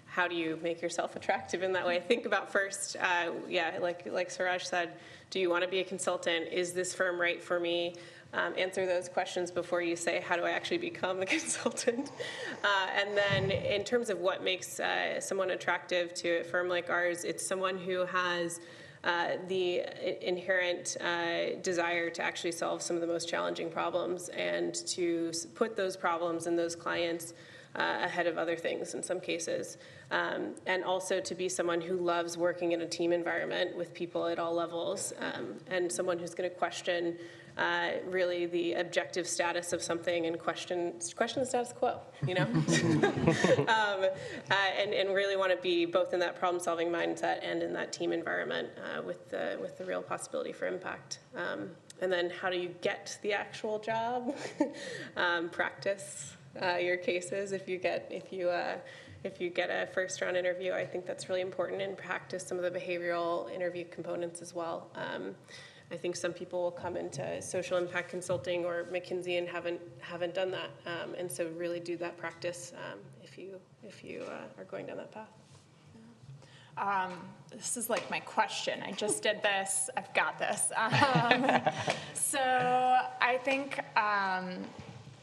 how do you make yourself attractive in that way? Think about first, like Suraj said, do you want to be a consultant? Is this firm right for me? Answer those questions before you say, how do I actually become a consultant? And then in terms of what makes someone attractive to a firm like ours, it's someone who has the inherent desire to actually solve some of the most challenging problems and to put those problems and those clients ahead of other things in some cases. And also to be someone who loves working in a team environment with people at all levels, and someone who's going to question really the objective status of something and question the status quo, and really want to be both in that problem-solving mindset and in that team environment with the real possibility for impact. And then how do you get the actual job? Practice your cases. If you get a first-round interview, I think that's really important, and practice some of the behavioral interview components as well. I think some people will come into social impact consulting or McKinsey and haven't done that, and so really do that practice if you are going down that path. This is like my question. I just did this. I've got this. So I think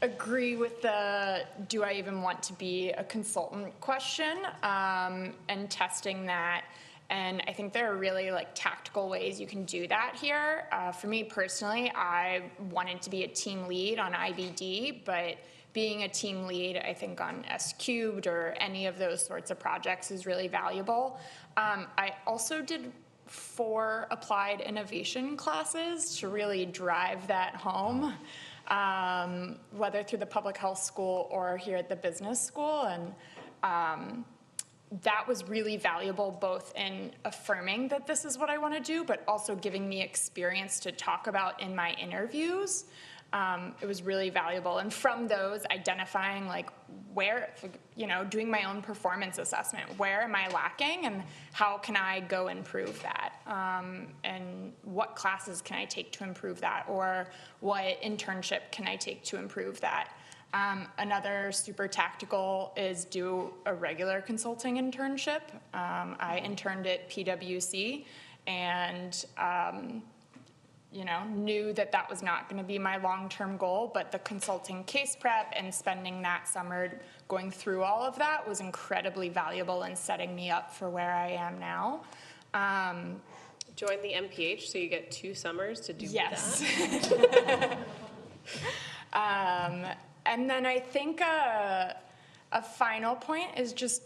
agree with the do I even want to be a consultant question, and testing that. And I think there are really tactical ways you can do that here. For me personally, I wanted to be a team lead on IBD, but being a team lead, I think on S-Cubed or any of those sorts of projects is really valuable. I also did 4 applied innovation classes to really drive that home, whether through the public health school or here at the business school. And that was really valuable, both in affirming that this is what I want to do, but also giving me experience to talk about in my interviews. It was really valuable. And from those, identifying where, doing my own performance assessment, where am I lacking and how can I go improve that? And what classes can I take to improve that? Or what internship can I take to improve that? Another super tactical is do a regular consulting internship. I interned at PwC, and knew that that was not going to be my long-term goal, but the consulting case prep and spending that summer going through all of that was incredibly valuable in setting me up for where I am now. Join the MPH, so you get 2 summers to do Yes. that. And then I think a final point is just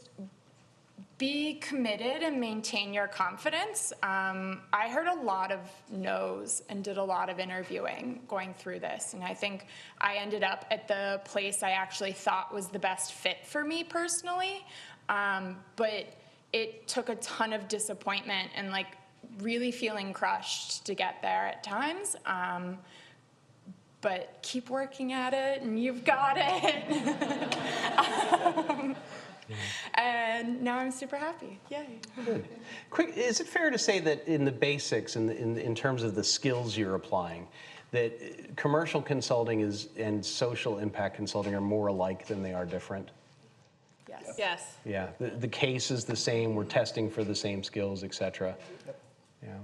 be committed and maintain your confidence. I heard a lot of no's and did a lot of interviewing going through this. And I think I ended up at the place I actually thought was the best fit for me personally. But it took a ton of disappointment and like really feeling crushed to get there at times. But keep working at it and you've got it. And now I'm super happy. Yay. Good. Quick, is it fair to say that in the basics, in terms of the skills you're applying, that commercial consulting and social impact consulting are more alike than they are different? Yes. Yes. Yeah, the case is the same, we're testing for the same skills, et cetera. Yeah.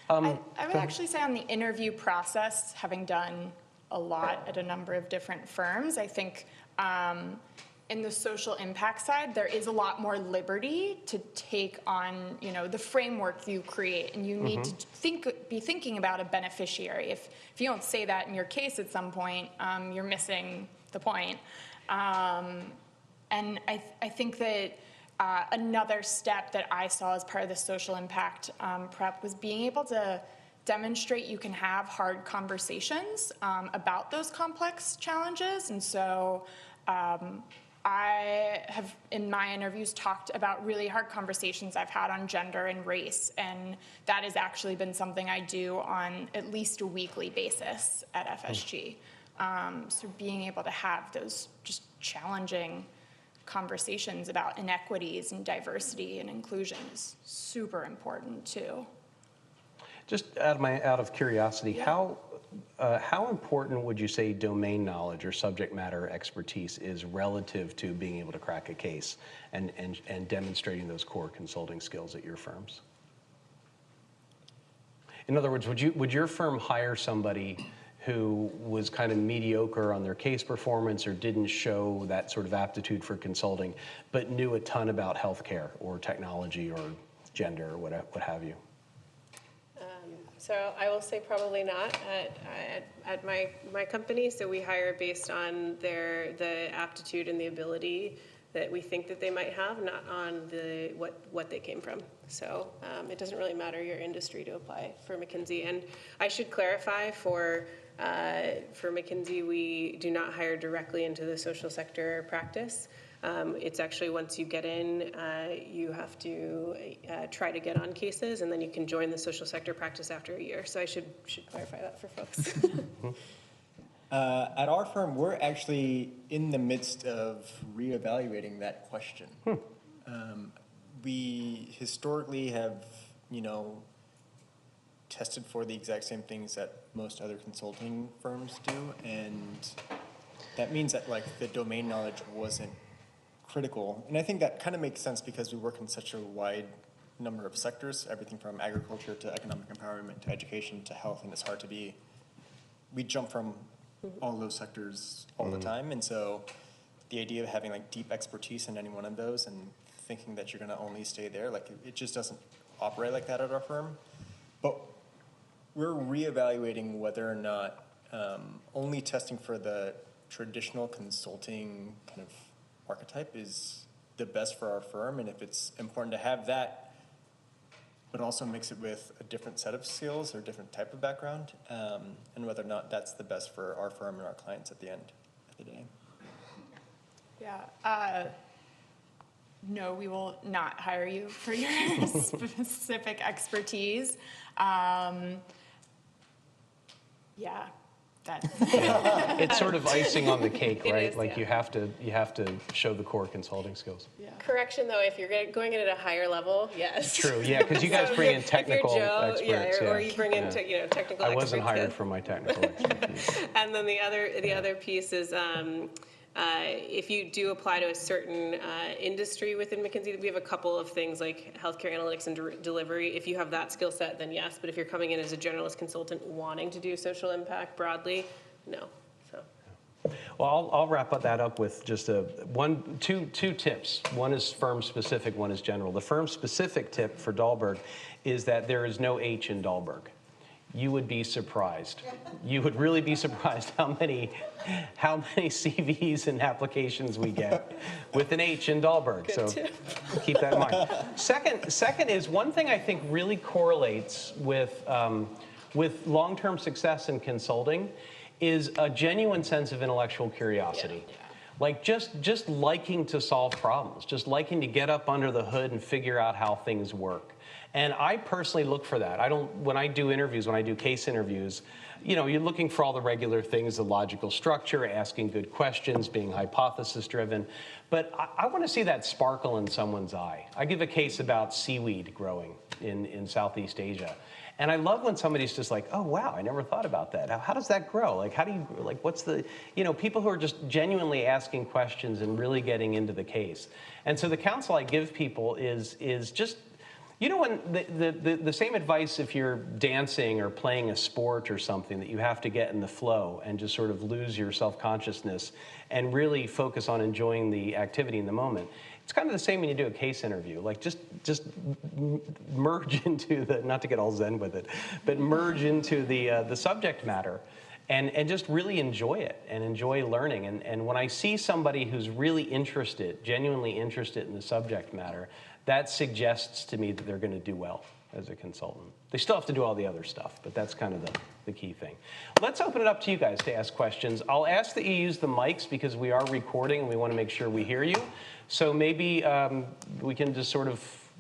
I would actually say on the interview process, having done a lot at a number of different firms, I think in the social impact side, there is a lot more liberty to take on, the framework you create, and you need to be thinking about a beneficiary. If you don't say that in your case at some point, you're missing the point. And I think that another step that I saw as part of the social impact prep was being able to demonstrate you can have hard conversations about those complex challenges. And so I have, in my interviews, talked about really hard conversations I've had on gender and race, and that has actually been something I do on at least a weekly basis at FSG. So being able to have those just challenging conversations about inequities and diversity and inclusion is super important too. Just out of curiosity, how important would you say domain knowledge or subject matter expertise is relative to being able to crack a case and demonstrating those core consulting skills at your firms? In other words, would your firm hire somebody who was kind of mediocre on their case performance or didn't show that sort of aptitude for consulting, but knew a ton about healthcare or technology or gender or what have you? So I will say probably not at my company. So we hire based on the aptitude and the ability that we think that they might have, not on what they came from. So it doesn't really matter your industry to apply for McKinsey. And I should clarify for McKinsey, we do not hire directly into the social sector practice. It's actually once you get in, you have to try to get on cases, and then you can join the social sector practice after a year. So I should clarify that for folks. At our firm, we're actually in the midst of reevaluating that question. We historically have, tested for the exact same things that most other consulting firms do, and that means that the domain knowledge wasn't critical. And I think that kind of makes sense because we work in such a wide number of sectors, everything from agriculture to economic empowerment to education to health, and it's hard to we jump from all those sectors all the time. And so the idea of having deep expertise in any one of those and thinking that you're going to only stay there, it just doesn't operate like that at our firm. But we're reevaluating whether or not only testing for the traditional consulting kind of archetype is the best for our firm, and if it's important to have that, but also mix it with a different set of skills or a different type of background, and whether or not that's the best for our firm and our clients at the end of the day. Yeah. No, we will not hire you for your specific expertise. Yeah. It's sort of icing on the cake, right? Is, yeah. You have to show the core consulting skills. Yeah. Correction though, if you're going in at a higher level, yes. True, yeah, because you guys bring in technical if you're Joe, experts. or you bring in technical experts. I wasn't hired for my technical expertise. And then the other piece is If you do apply to a certain industry within McKinsey, we have a couple of things like healthcare analytics and delivery. If you have that skill set, then yes. But if you're coming in as a generalist consultant wanting to do social impact broadly, no. So. Well, I'll wrap that up with just two tips. One is firm specific, one is general. The firm specific tip for Dahlberg is that there is no H in Dahlberg. You would be surprised. You would really be surprised how many CVs and applications we get with an H in Dahlberg. So keep that in mind. Second is one thing I think really correlates with long-term success in consulting is a genuine sense of intellectual curiosity. Yeah. Like just liking to solve problems, just liking to get up under the hood and figure out how things work. And I personally look for that. When I do interviews, when I do case interviews, you're looking for all the regular things, the logical structure, asking good questions, being hypothesis driven. But I want to see that sparkle in someone's eye. I give a case about seaweed growing in Southeast Asia. And I love when somebody's just like, oh, wow, I never thought about that. How does that grow? Like, how do you, like, what's the, people who are just genuinely asking questions and really getting into the case. And so the counsel I give people is just, when the same advice if you're dancing or playing a sport or something, that you have to get in the flow and just sort of lose your self-consciousness and really focus on enjoying the activity in the moment. It's kind of the same when you do a case interview. Like just merge into not to get all zen with it, but merge into the subject matter and just really enjoy it and enjoy learning. And when I see somebody who's really interested, genuinely interested in the subject matter, that suggests to me that they're going to do well as a consultant. They still have to do all the other stuff, but that's kind of the key thing. Let's open it up to you guys to ask questions. I'll ask that you use the mics because we are recording and we want to make sure we hear you. So maybe we can just sort of,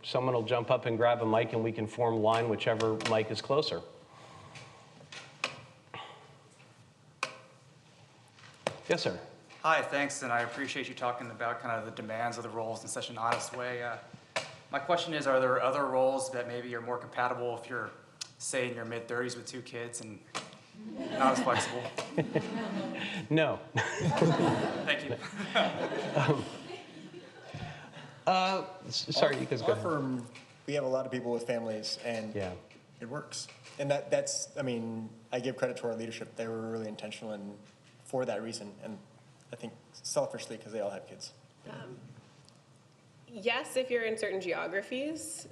someone will jump up and grab a mic and we can form line whichever mic is closer. Yes, sir. Hi, thanks, and I appreciate you talking about kind of the demands of the roles in such an honest way. My question is, are there other roles that maybe are more compatible if you're, say, in your mid-30s with 2 kids and not as flexible? No. Thank you. Sorry, you guys go Our ahead. firm, we have a lot of people with families, and it works. And that's, I give credit to our leadership. They were really intentional and for that reason, and I think selfishly because they all have kids. Yes, if you're in certain geographies,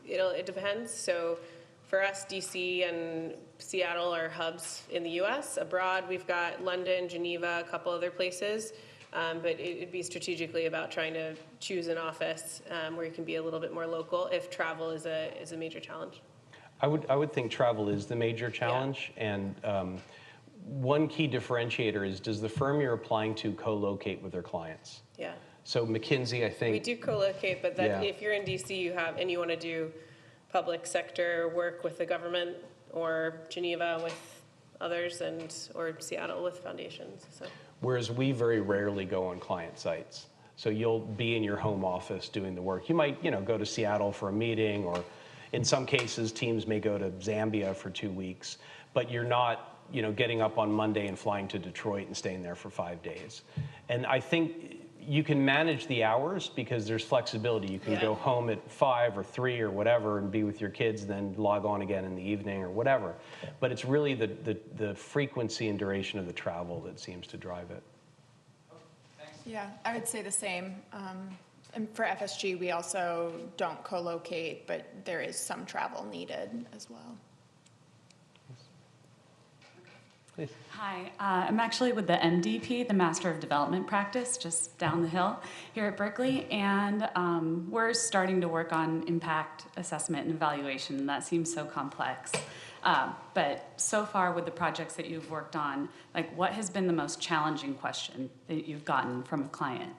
it depends. So for us, DC and Seattle are hubs in the US. Abroad, we've got London, Geneva, a couple other places. But it'd be strategically about trying to choose an office where you can be a little bit more local if travel is a major challenge. I would think travel is the major challenge, and one key differentiator is, does the firm you're applying to co-locate with their clients? Yeah. So McKinsey, I think. We do co-locate, but if you're in DC, and you want to do public sector work with the government, or Geneva with others, or Seattle with foundations. So. Whereas we very rarely go on client sites. So you'll be in your home office doing the work. You might, go to Seattle for a meeting, or in some cases, teams may go to Zambia for 2 weeks, but you're not, getting up on Monday and flying to Detroit and staying there for 5 days. And I think you can manage the hours because there's flexibility. You can go home at 5 or 3 or whatever and be with your kids, and then log on again in the evening or whatever. But it's really the frequency and duration of the travel that seems to drive it. Yeah, I would say the same. And for FSG, we also don't co-locate, but there is some travel needed as well. Please. Hi, I'm actually with the MDP, the Master of Development Practice, just down the hill here at Berkeley, and we're starting to work on impact assessment and evaluation, and that seems so complex. But so far with the projects that you've worked on, like, what has been the most challenging question that you've gotten from a client?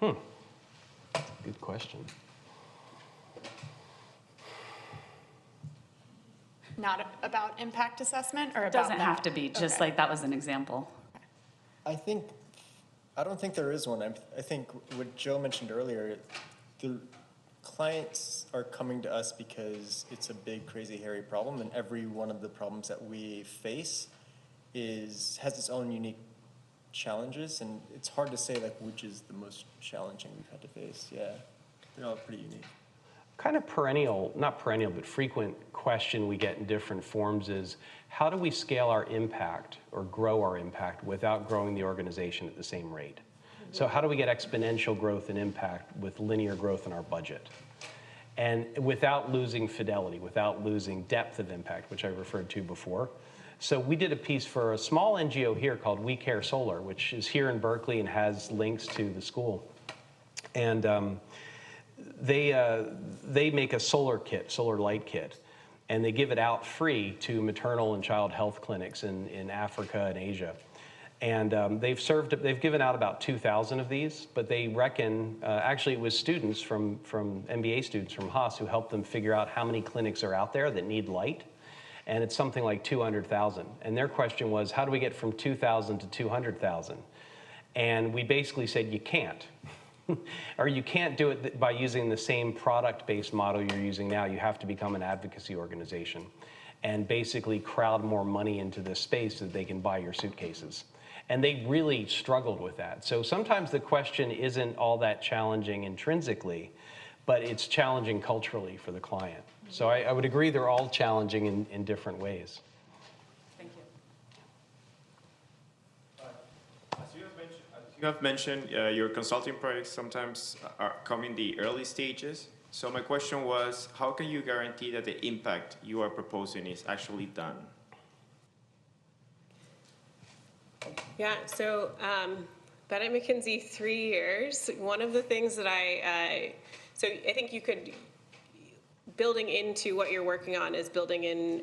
Good question. Not about impact assessment, or It about doesn't that? have to be, just Okay. like that was an example. I don't think there is one. I think what Joe mentioned earlier, the clients are coming to us because it's a big, crazy, hairy problem, and every one of the problems that we face has its own unique challenges, and it's hard to say like which is the most challenging we've had to face. Yeah, they're all pretty unique. Kind of perennial, not perennial, but frequent question we get in different forms is, how do we scale our impact or grow our impact without growing the organization at the same rate? So how do we get exponential growth and impact with linear growth in our budget? And without losing fidelity, without losing depth of impact, which I referred to before. So we did a piece for a small NGO here called We Care Solar, which is here in Berkeley and has links to the school. And they make a solar kit, solar light kit, and they give it out free to maternal and child health clinics in Africa and Asia. And they've given out about 2,000 of these, but they reckon, actually it was students from MBA students from Haas who helped them figure out how many clinics are out there that need light. And it's something like 200,000. And their question was, how do we get from 2,000 to 200,000? And we basically said, you can't. Or you can't do it by using the same product-based model you're using now. You have to become an advocacy organization and basically crowd more money into this space so that they can buy your suitcases. And they really struggled with that. So sometimes the question isn't all that challenging intrinsically, but it's challenging culturally for the client. So I would agree they're all challenging in different ways. Thank you. You have mentioned your consulting projects sometimes come in the early stages. So my question was, how can you guarantee that the impact you are proposing is actually done? Yeah, so been at McKinsey 3 years. One of the things that so I think you could, building into what you're working on is building in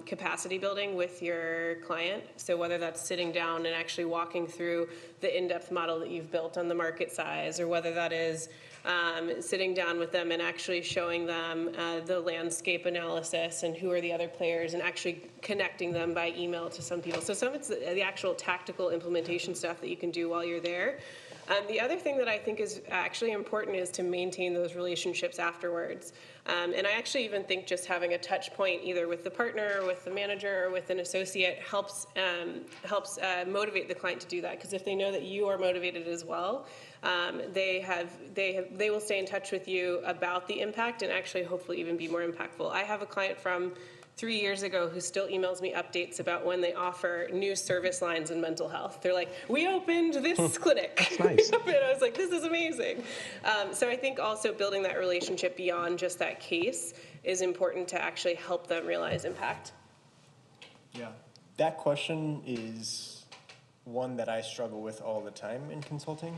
capacity building with your client. So whether that's sitting down and actually walking through the in-depth model that you've built on the market size, or whether that is sitting down with them and actually showing them the landscape analysis and who are the other players, and actually connecting them by email to some people. So some of it's the actual tactical implementation stuff that you can do while you're there. The other thing that I think is actually important is to maintain those relationships afterwards. And I actually even think just having a touch point either with the partner or with the manager or with an associate helps motivate the client to do that. Because if they know that you are motivated as well, they will stay in touch with you about the impact and actually hopefully even be more impactful. I have a client from 3 years ago who still emails me updates about when they offer new service lines in mental health. They're like, we opened this clinic. Nice. And I was like, this is amazing. So I think also building that relationship beyond just that case is important to actually help them realize impact. Yeah, that question is one that I struggle with all the time in consulting.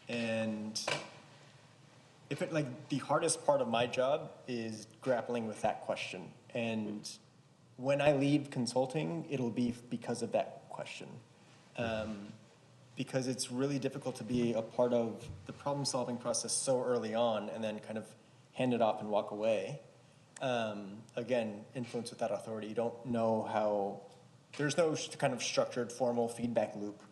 And if it, like, the hardest part of my job is grappling with that question. And when I leave consulting, it'll be because of that question. Because it's really difficult to be a part of the problem-solving process so early on and then kind of hand it off and walk away. Again, influence without authority. You don't know how, there's no kind of structured formal feedback loop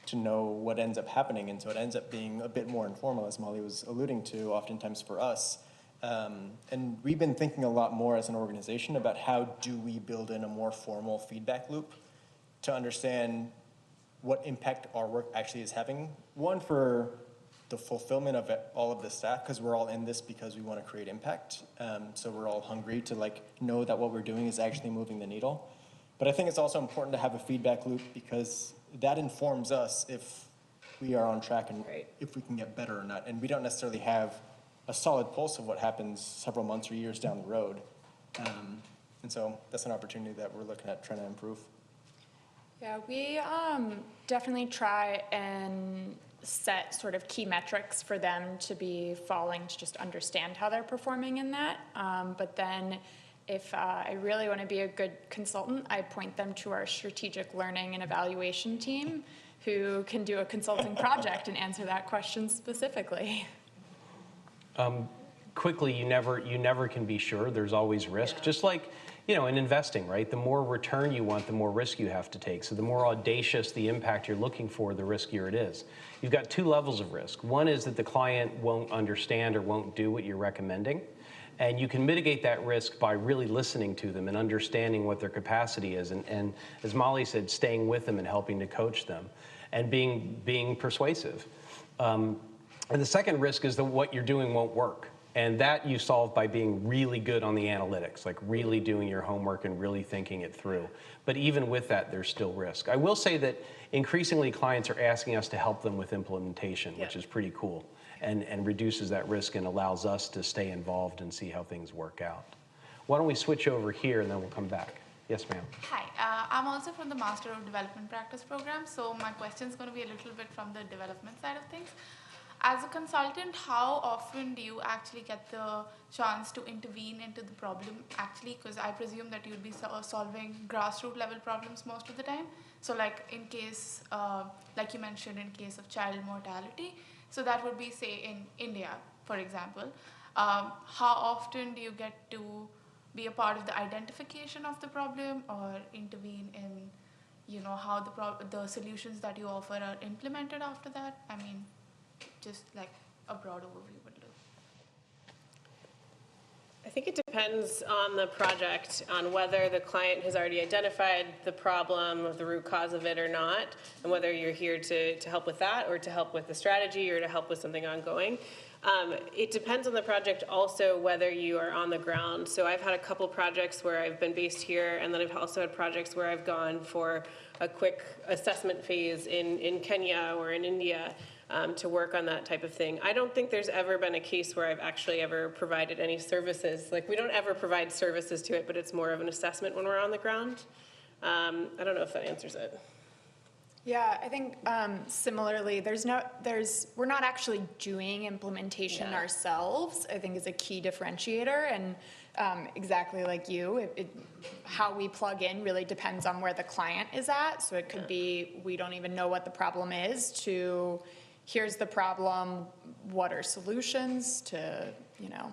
to know what ends up happening, and so it ends up being a bit more informal, as Molly was alluding to, oftentimes for us. And we've been thinking a lot more as an organization about how do we build in a more formal feedback loop to understand what impact our work actually is having. One, for the fulfillment of all of the staff, because we're all in this because we want to create impact. So we're all hungry to know that what we're doing is actually moving the needle. But I think it's also important to have a feedback loop because that informs us if we are on track and if we can get better or not. And we don't necessarily have a solid pulse of what happens several months or years down the road. And so that's an opportunity that we're looking at trying to improve. Yeah, we definitely try and set sort of key metrics for them to be following to just understand how they're performing in that. But then if I really want to be a good consultant, I point them to our strategic learning and evaluation team who can do a consulting project and answer that question specifically. Quickly, you never can be sure. There's always risk. Yeah. Just like, in investing, right? The more return you want, the more risk you have to take. So the more audacious the impact you're looking for, the riskier it is. You've got two levels of risk. One is that the client won't understand or won't do what you're recommending. And you can mitigate that risk by really listening to them and understanding what their capacity is. And as Molly said, staying with them and helping to coach them and being persuasive. And the second risk is that what you're doing won't work. And that you solve by being really good on the analytics, like really doing your homework and really thinking it through. But even with that, there's still risk. I will say that increasingly clients are asking us to help them with implementation, which is pretty cool, and reduces that risk and allows us to stay involved and see how things work out. Why don't we switch over here and then we'll come back. Yes, ma'am. Hi, I'm also from the Master of Development Practice program, so my question is going to be a little bit from the development side of things. As a consultant, how often do you actually get the chance to intervene into the problem actually? Because I presume that you'd be solving grassroots level problems most of the time. So like in case, like you mentioned, in case of child mortality, so that would be say in India, for example. How often do you get to be a part of the identification of the problem or intervene in, you know, how the solutions that you offer are implemented after that? I mean, just like a broad overview would do. I think it depends on the project, on whether the client has already identified the problem or the root cause of it or not, and whether you're here to help with that or to help with the strategy or to help with something ongoing. It depends on the project also whether you are on the ground. So I've had a couple projects where I've been based here, and then I've also had projects where I've gone for a quick assessment phase in Kenya or in India. To work on that type of thing. I don't think there's ever been a case where I've actually ever provided any services. Like, we don't ever provide services to it, but it's more of an assessment when we're on the ground. I don't know if that answers it. Yeah, I think similarly, we're not actually doing implementation ourselves. I think is a key differentiator, and exactly like you, how we plug in really depends on where the client is at. So it could be we don't even know what the problem is to here's the problem, what are solutions to, you know,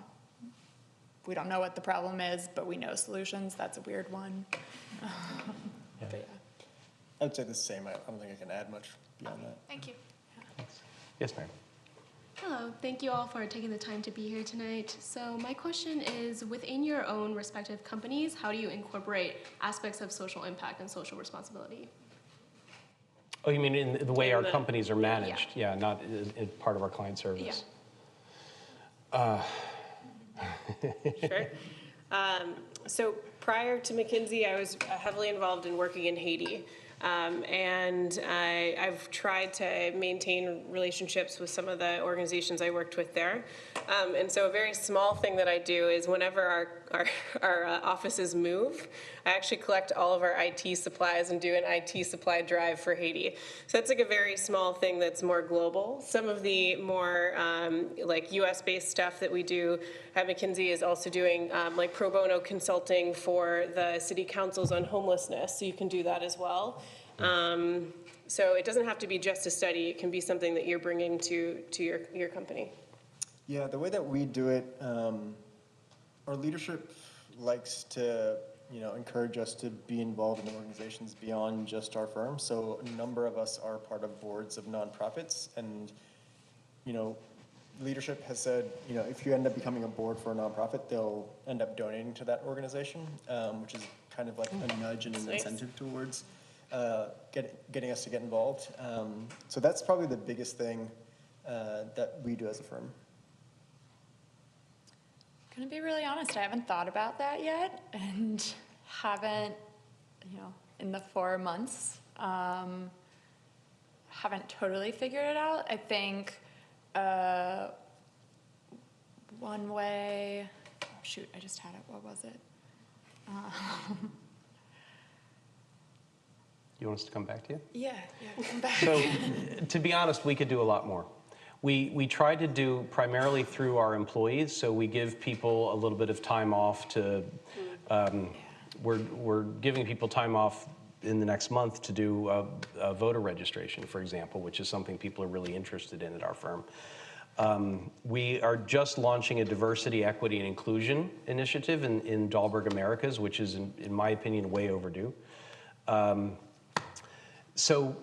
we don't know what the problem is, but we know solutions. That's a weird one. But yeah. I would say the same. I don't think I can add much beyond that. Thank you. Yes, ma'am. Hello, thank you all for taking the time to be here tonight. So my question is, within your own respective companies, how do you incorporate aspects of social impact and social responsibility? Oh, you mean in the way our companies are managed? Yeah, not in part of our client service. Yeah. Sure. So prior to McKinsey, I was heavily involved in working in Haiti. And I've tried to maintain relationships with some of the organizations I worked with there. And so a very small thing that I do is whenever our offices move, I actually collect all of our IT supplies and do an IT supply drive for Haiti. So that's like a very small thing that's more global. Some of the more like US-based stuff that we do at McKinsey is also doing like pro bono consulting for the city councils on homelessness. So you can do that as well. So it doesn't have to be just a study. It can be something that you're bringing to your company. Yeah, the way that we do it, our leadership likes to, encourage us to be involved in organizations beyond just our firm. So a number of us are part of boards of nonprofits, and, leadership has said, if you end up becoming a board for a nonprofit, they'll end up donating to that organization, which is kind of like a nudge and an incentive towards getting us to get involved. So that's probably the biggest thing that we do as a firm. Gonna be really honest, I haven't thought about that yet, and haven't, in the 4 months, haven't totally figured it out. I think one way, oh shoot, I just had it, what was it? You want us to come back to you? Yeah, come back. So, to be honest, we could do a lot more. We try to do primarily through our employees, so we give people a little bit of time off to, we're giving people time off in the next month to do a voter registration, for example, which is something people are really interested in at our firm. We are just launching a diversity, equity, and inclusion initiative in Dahlberg Americas, which is, in my opinion, way overdue. So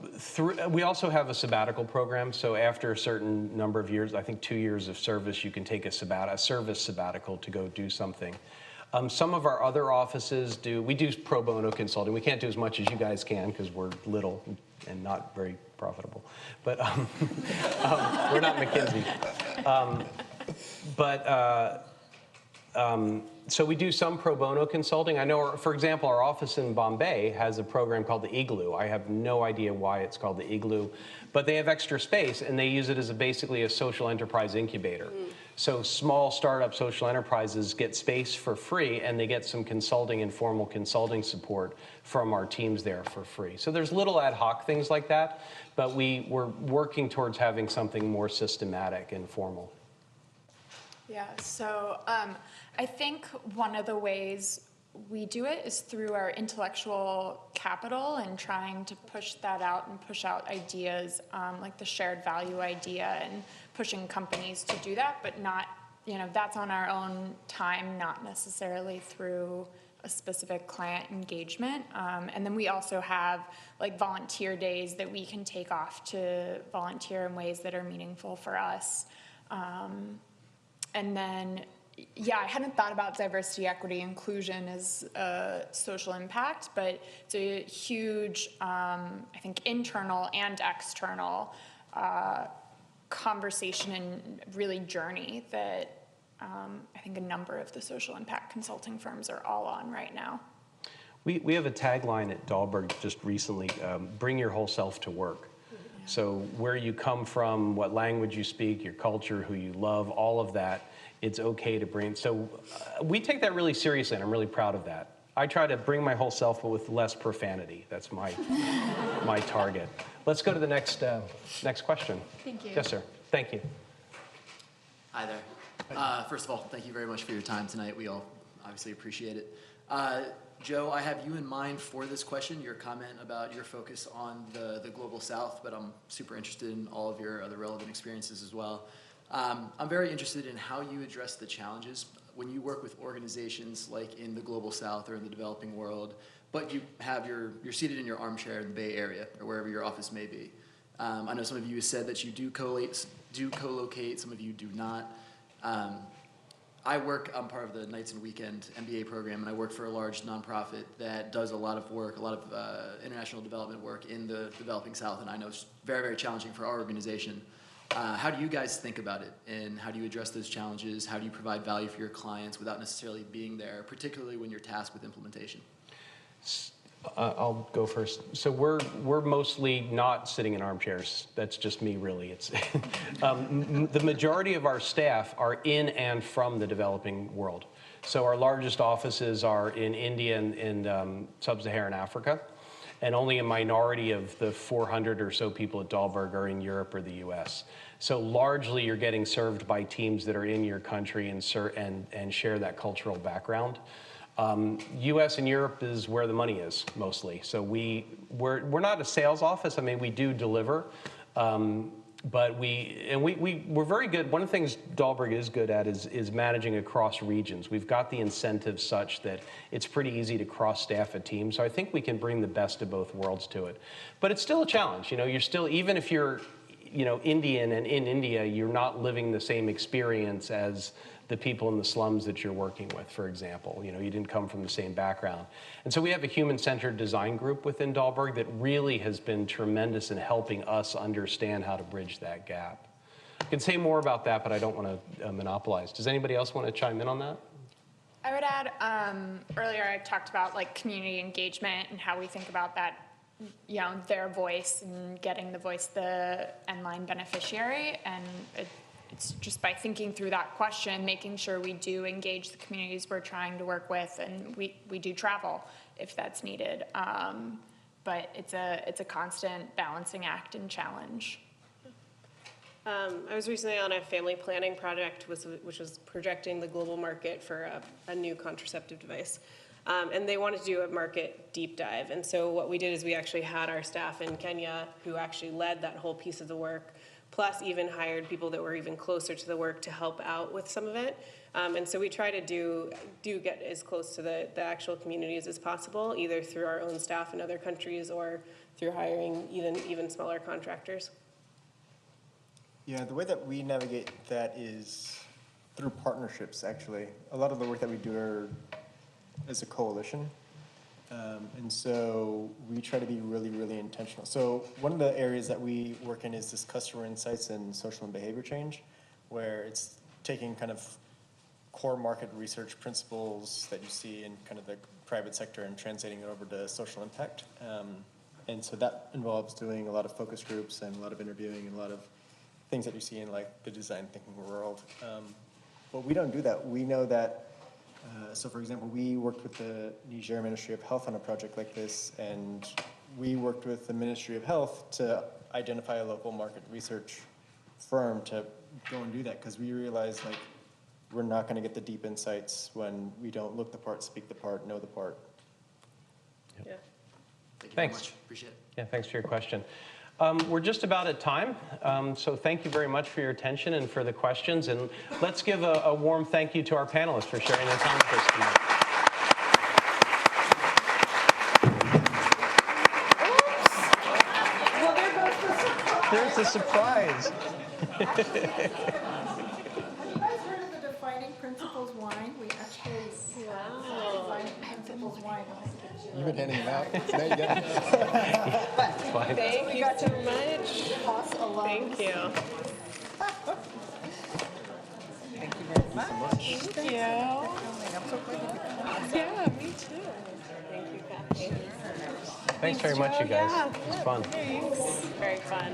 we also have a sabbatical program. So after a certain number of years, I think 2 years of service, you can take a service sabbatical to go do something. Some of our other offices we do pro bono consulting. We can't do as much as you guys can because we're little and not very profitable. But we're not McKinsey. So we do some pro bono consulting. I know, for example, our office in Bombay has a program called the Igloo. I have no idea why it's called the Igloo, but they have extra space and they use it as basically a social enterprise incubator. So small startup social enterprises get space for free and they get some consulting, informal consulting support from our teams there for free. So there's little ad hoc things like that, but we're working towards having something more systematic and formal. Yeah, so I think one of the ways we do it is through our intellectual capital and trying to push that out and push out ideas like the shared value idea and pushing companies to do that, but not, that's on our own time, not necessarily through a specific client engagement. And then we also have like volunteer days that we can take off to volunteer in ways that are meaningful for us. And then, I hadn't thought about diversity, equity, inclusion as a social impact, but it's a huge, I think, internal and external conversation and really journey that I think a number of the social impact consulting firms are all on right now. We have a tagline at Dahlberg just recently, bring your whole self to work. So where you come from, what language you speak, your culture, who you love, all of that, it's okay to bring. So we take that really seriously, and I'm really proud of that. I try to bring my whole self, but with less profanity. That's my target. Let's go to the next question. Thank you. Yes, sir. Thank you. Hi there. First of all, thank you very much for your time tonight. We all obviously appreciate it. Joe, I have you in mind for this question, your comment about your focus on the Global South, but I'm super interested in all of your other relevant experiences as well. I'm very interested in how you address the challenges when you work with organizations like in the Global South or in the developing world, but you're seated in your armchair in the Bay Area or wherever your office may be. I know some of you have said that you do co-locate, some of you do not. I'm part of the Nights and Weekend MBA program, and I work for a large nonprofit that does a lot of work, a lot of international development work in the developing South, and I know it's very, very challenging for our organization. How do you guys think about it, and how do you address those challenges? How do you provide value for your clients without necessarily being there, particularly when you're tasked with implementation? I'll go first. So we're mostly not sitting in armchairs. That's just me, really. It's the majority of our staff are in and from the developing world. So our largest offices are in India and sub-Saharan Africa, and only a minority of the 400 or so people at Dahlberg are in Europe or the U.S. So largely, you're getting served by teams that are in your country and share that cultural background. U.S. and Europe is where the money is mostly. So we're not a sales office. I mean, we do deliver, but we're very good. One of the things Dahlberg is good at is managing across regions. We've got the incentives such that it's pretty easy to cross-staff a team. So I think we can bring the best of both worlds to it. But it's still a challenge. You're still, even if you're, Indian and in India, you're not living the same experience as the people in the slums that you're working with, for example. You didn't come from the same background. And so we have a human-centered design group within Dahlberg that really has been tremendous in helping us understand how to bridge that gap. I can say more about that, but I don't want to monopolize. Does anybody else want to chime in on that? I would add, earlier I talked about like community engagement and how we think about that, their voice and getting the voice the end-line beneficiary, and it's just by thinking through that question, making sure we do engage the communities we're trying to work with, and we do travel if that's needed. But it's a constant balancing act and challenge. I was recently on a family planning project, which was projecting the global market for a new contraceptive device. And they wanted to do a market deep dive. And so what we did is we actually had our staff in Kenya, who actually led that whole piece of the work, plus even hired people that were even closer to the work to help out with some of it. And so we try to do get as close to the actual communities as possible, either through our own staff in other countries or through hiring even smaller contractors. Yeah, the way that we navigate that is through partnerships, actually. A lot of the work that we do is a coalition. And so we try to be really, really intentional. So one of the areas that we work in is this customer insights and social and behavior change, where it's taking kind of core market research principles that you see in kind of the private sector and translating it over to social impact. And so that involves doing a lot of focus groups and a lot of interviewing and a lot of things that you see in like the design thinking world. But we don't do that. We know that, so for example, we worked with the Niger Ministry of Health on a project like this, and we worked with the Ministry of Health to identify a local market research firm to go and do that, because we realized like we're not gonna get the deep insights when we don't look the part, speak the part, know the part. Yeah. Thank you Thanks. very much. Appreciate it. Yeah, thanks for your question. We're just about at time, so thank you very much for your attention and for the questions. And let's give a warm thank you to our panelists for sharing their time with us tonight. Well, there goes the surprise. There's the surprise. Have you guys heard of the Defining Principles wine? We actually Defining Principles wine. You've been handing them out. Now you get it. Thank you so much. Haas alums. Thank you. Thank you very much. Thank you. I'm so glad you could come. Yeah, me too. Thank you, Kathy. Thanks very much, you guys. It was fun. Thanks. Very fun.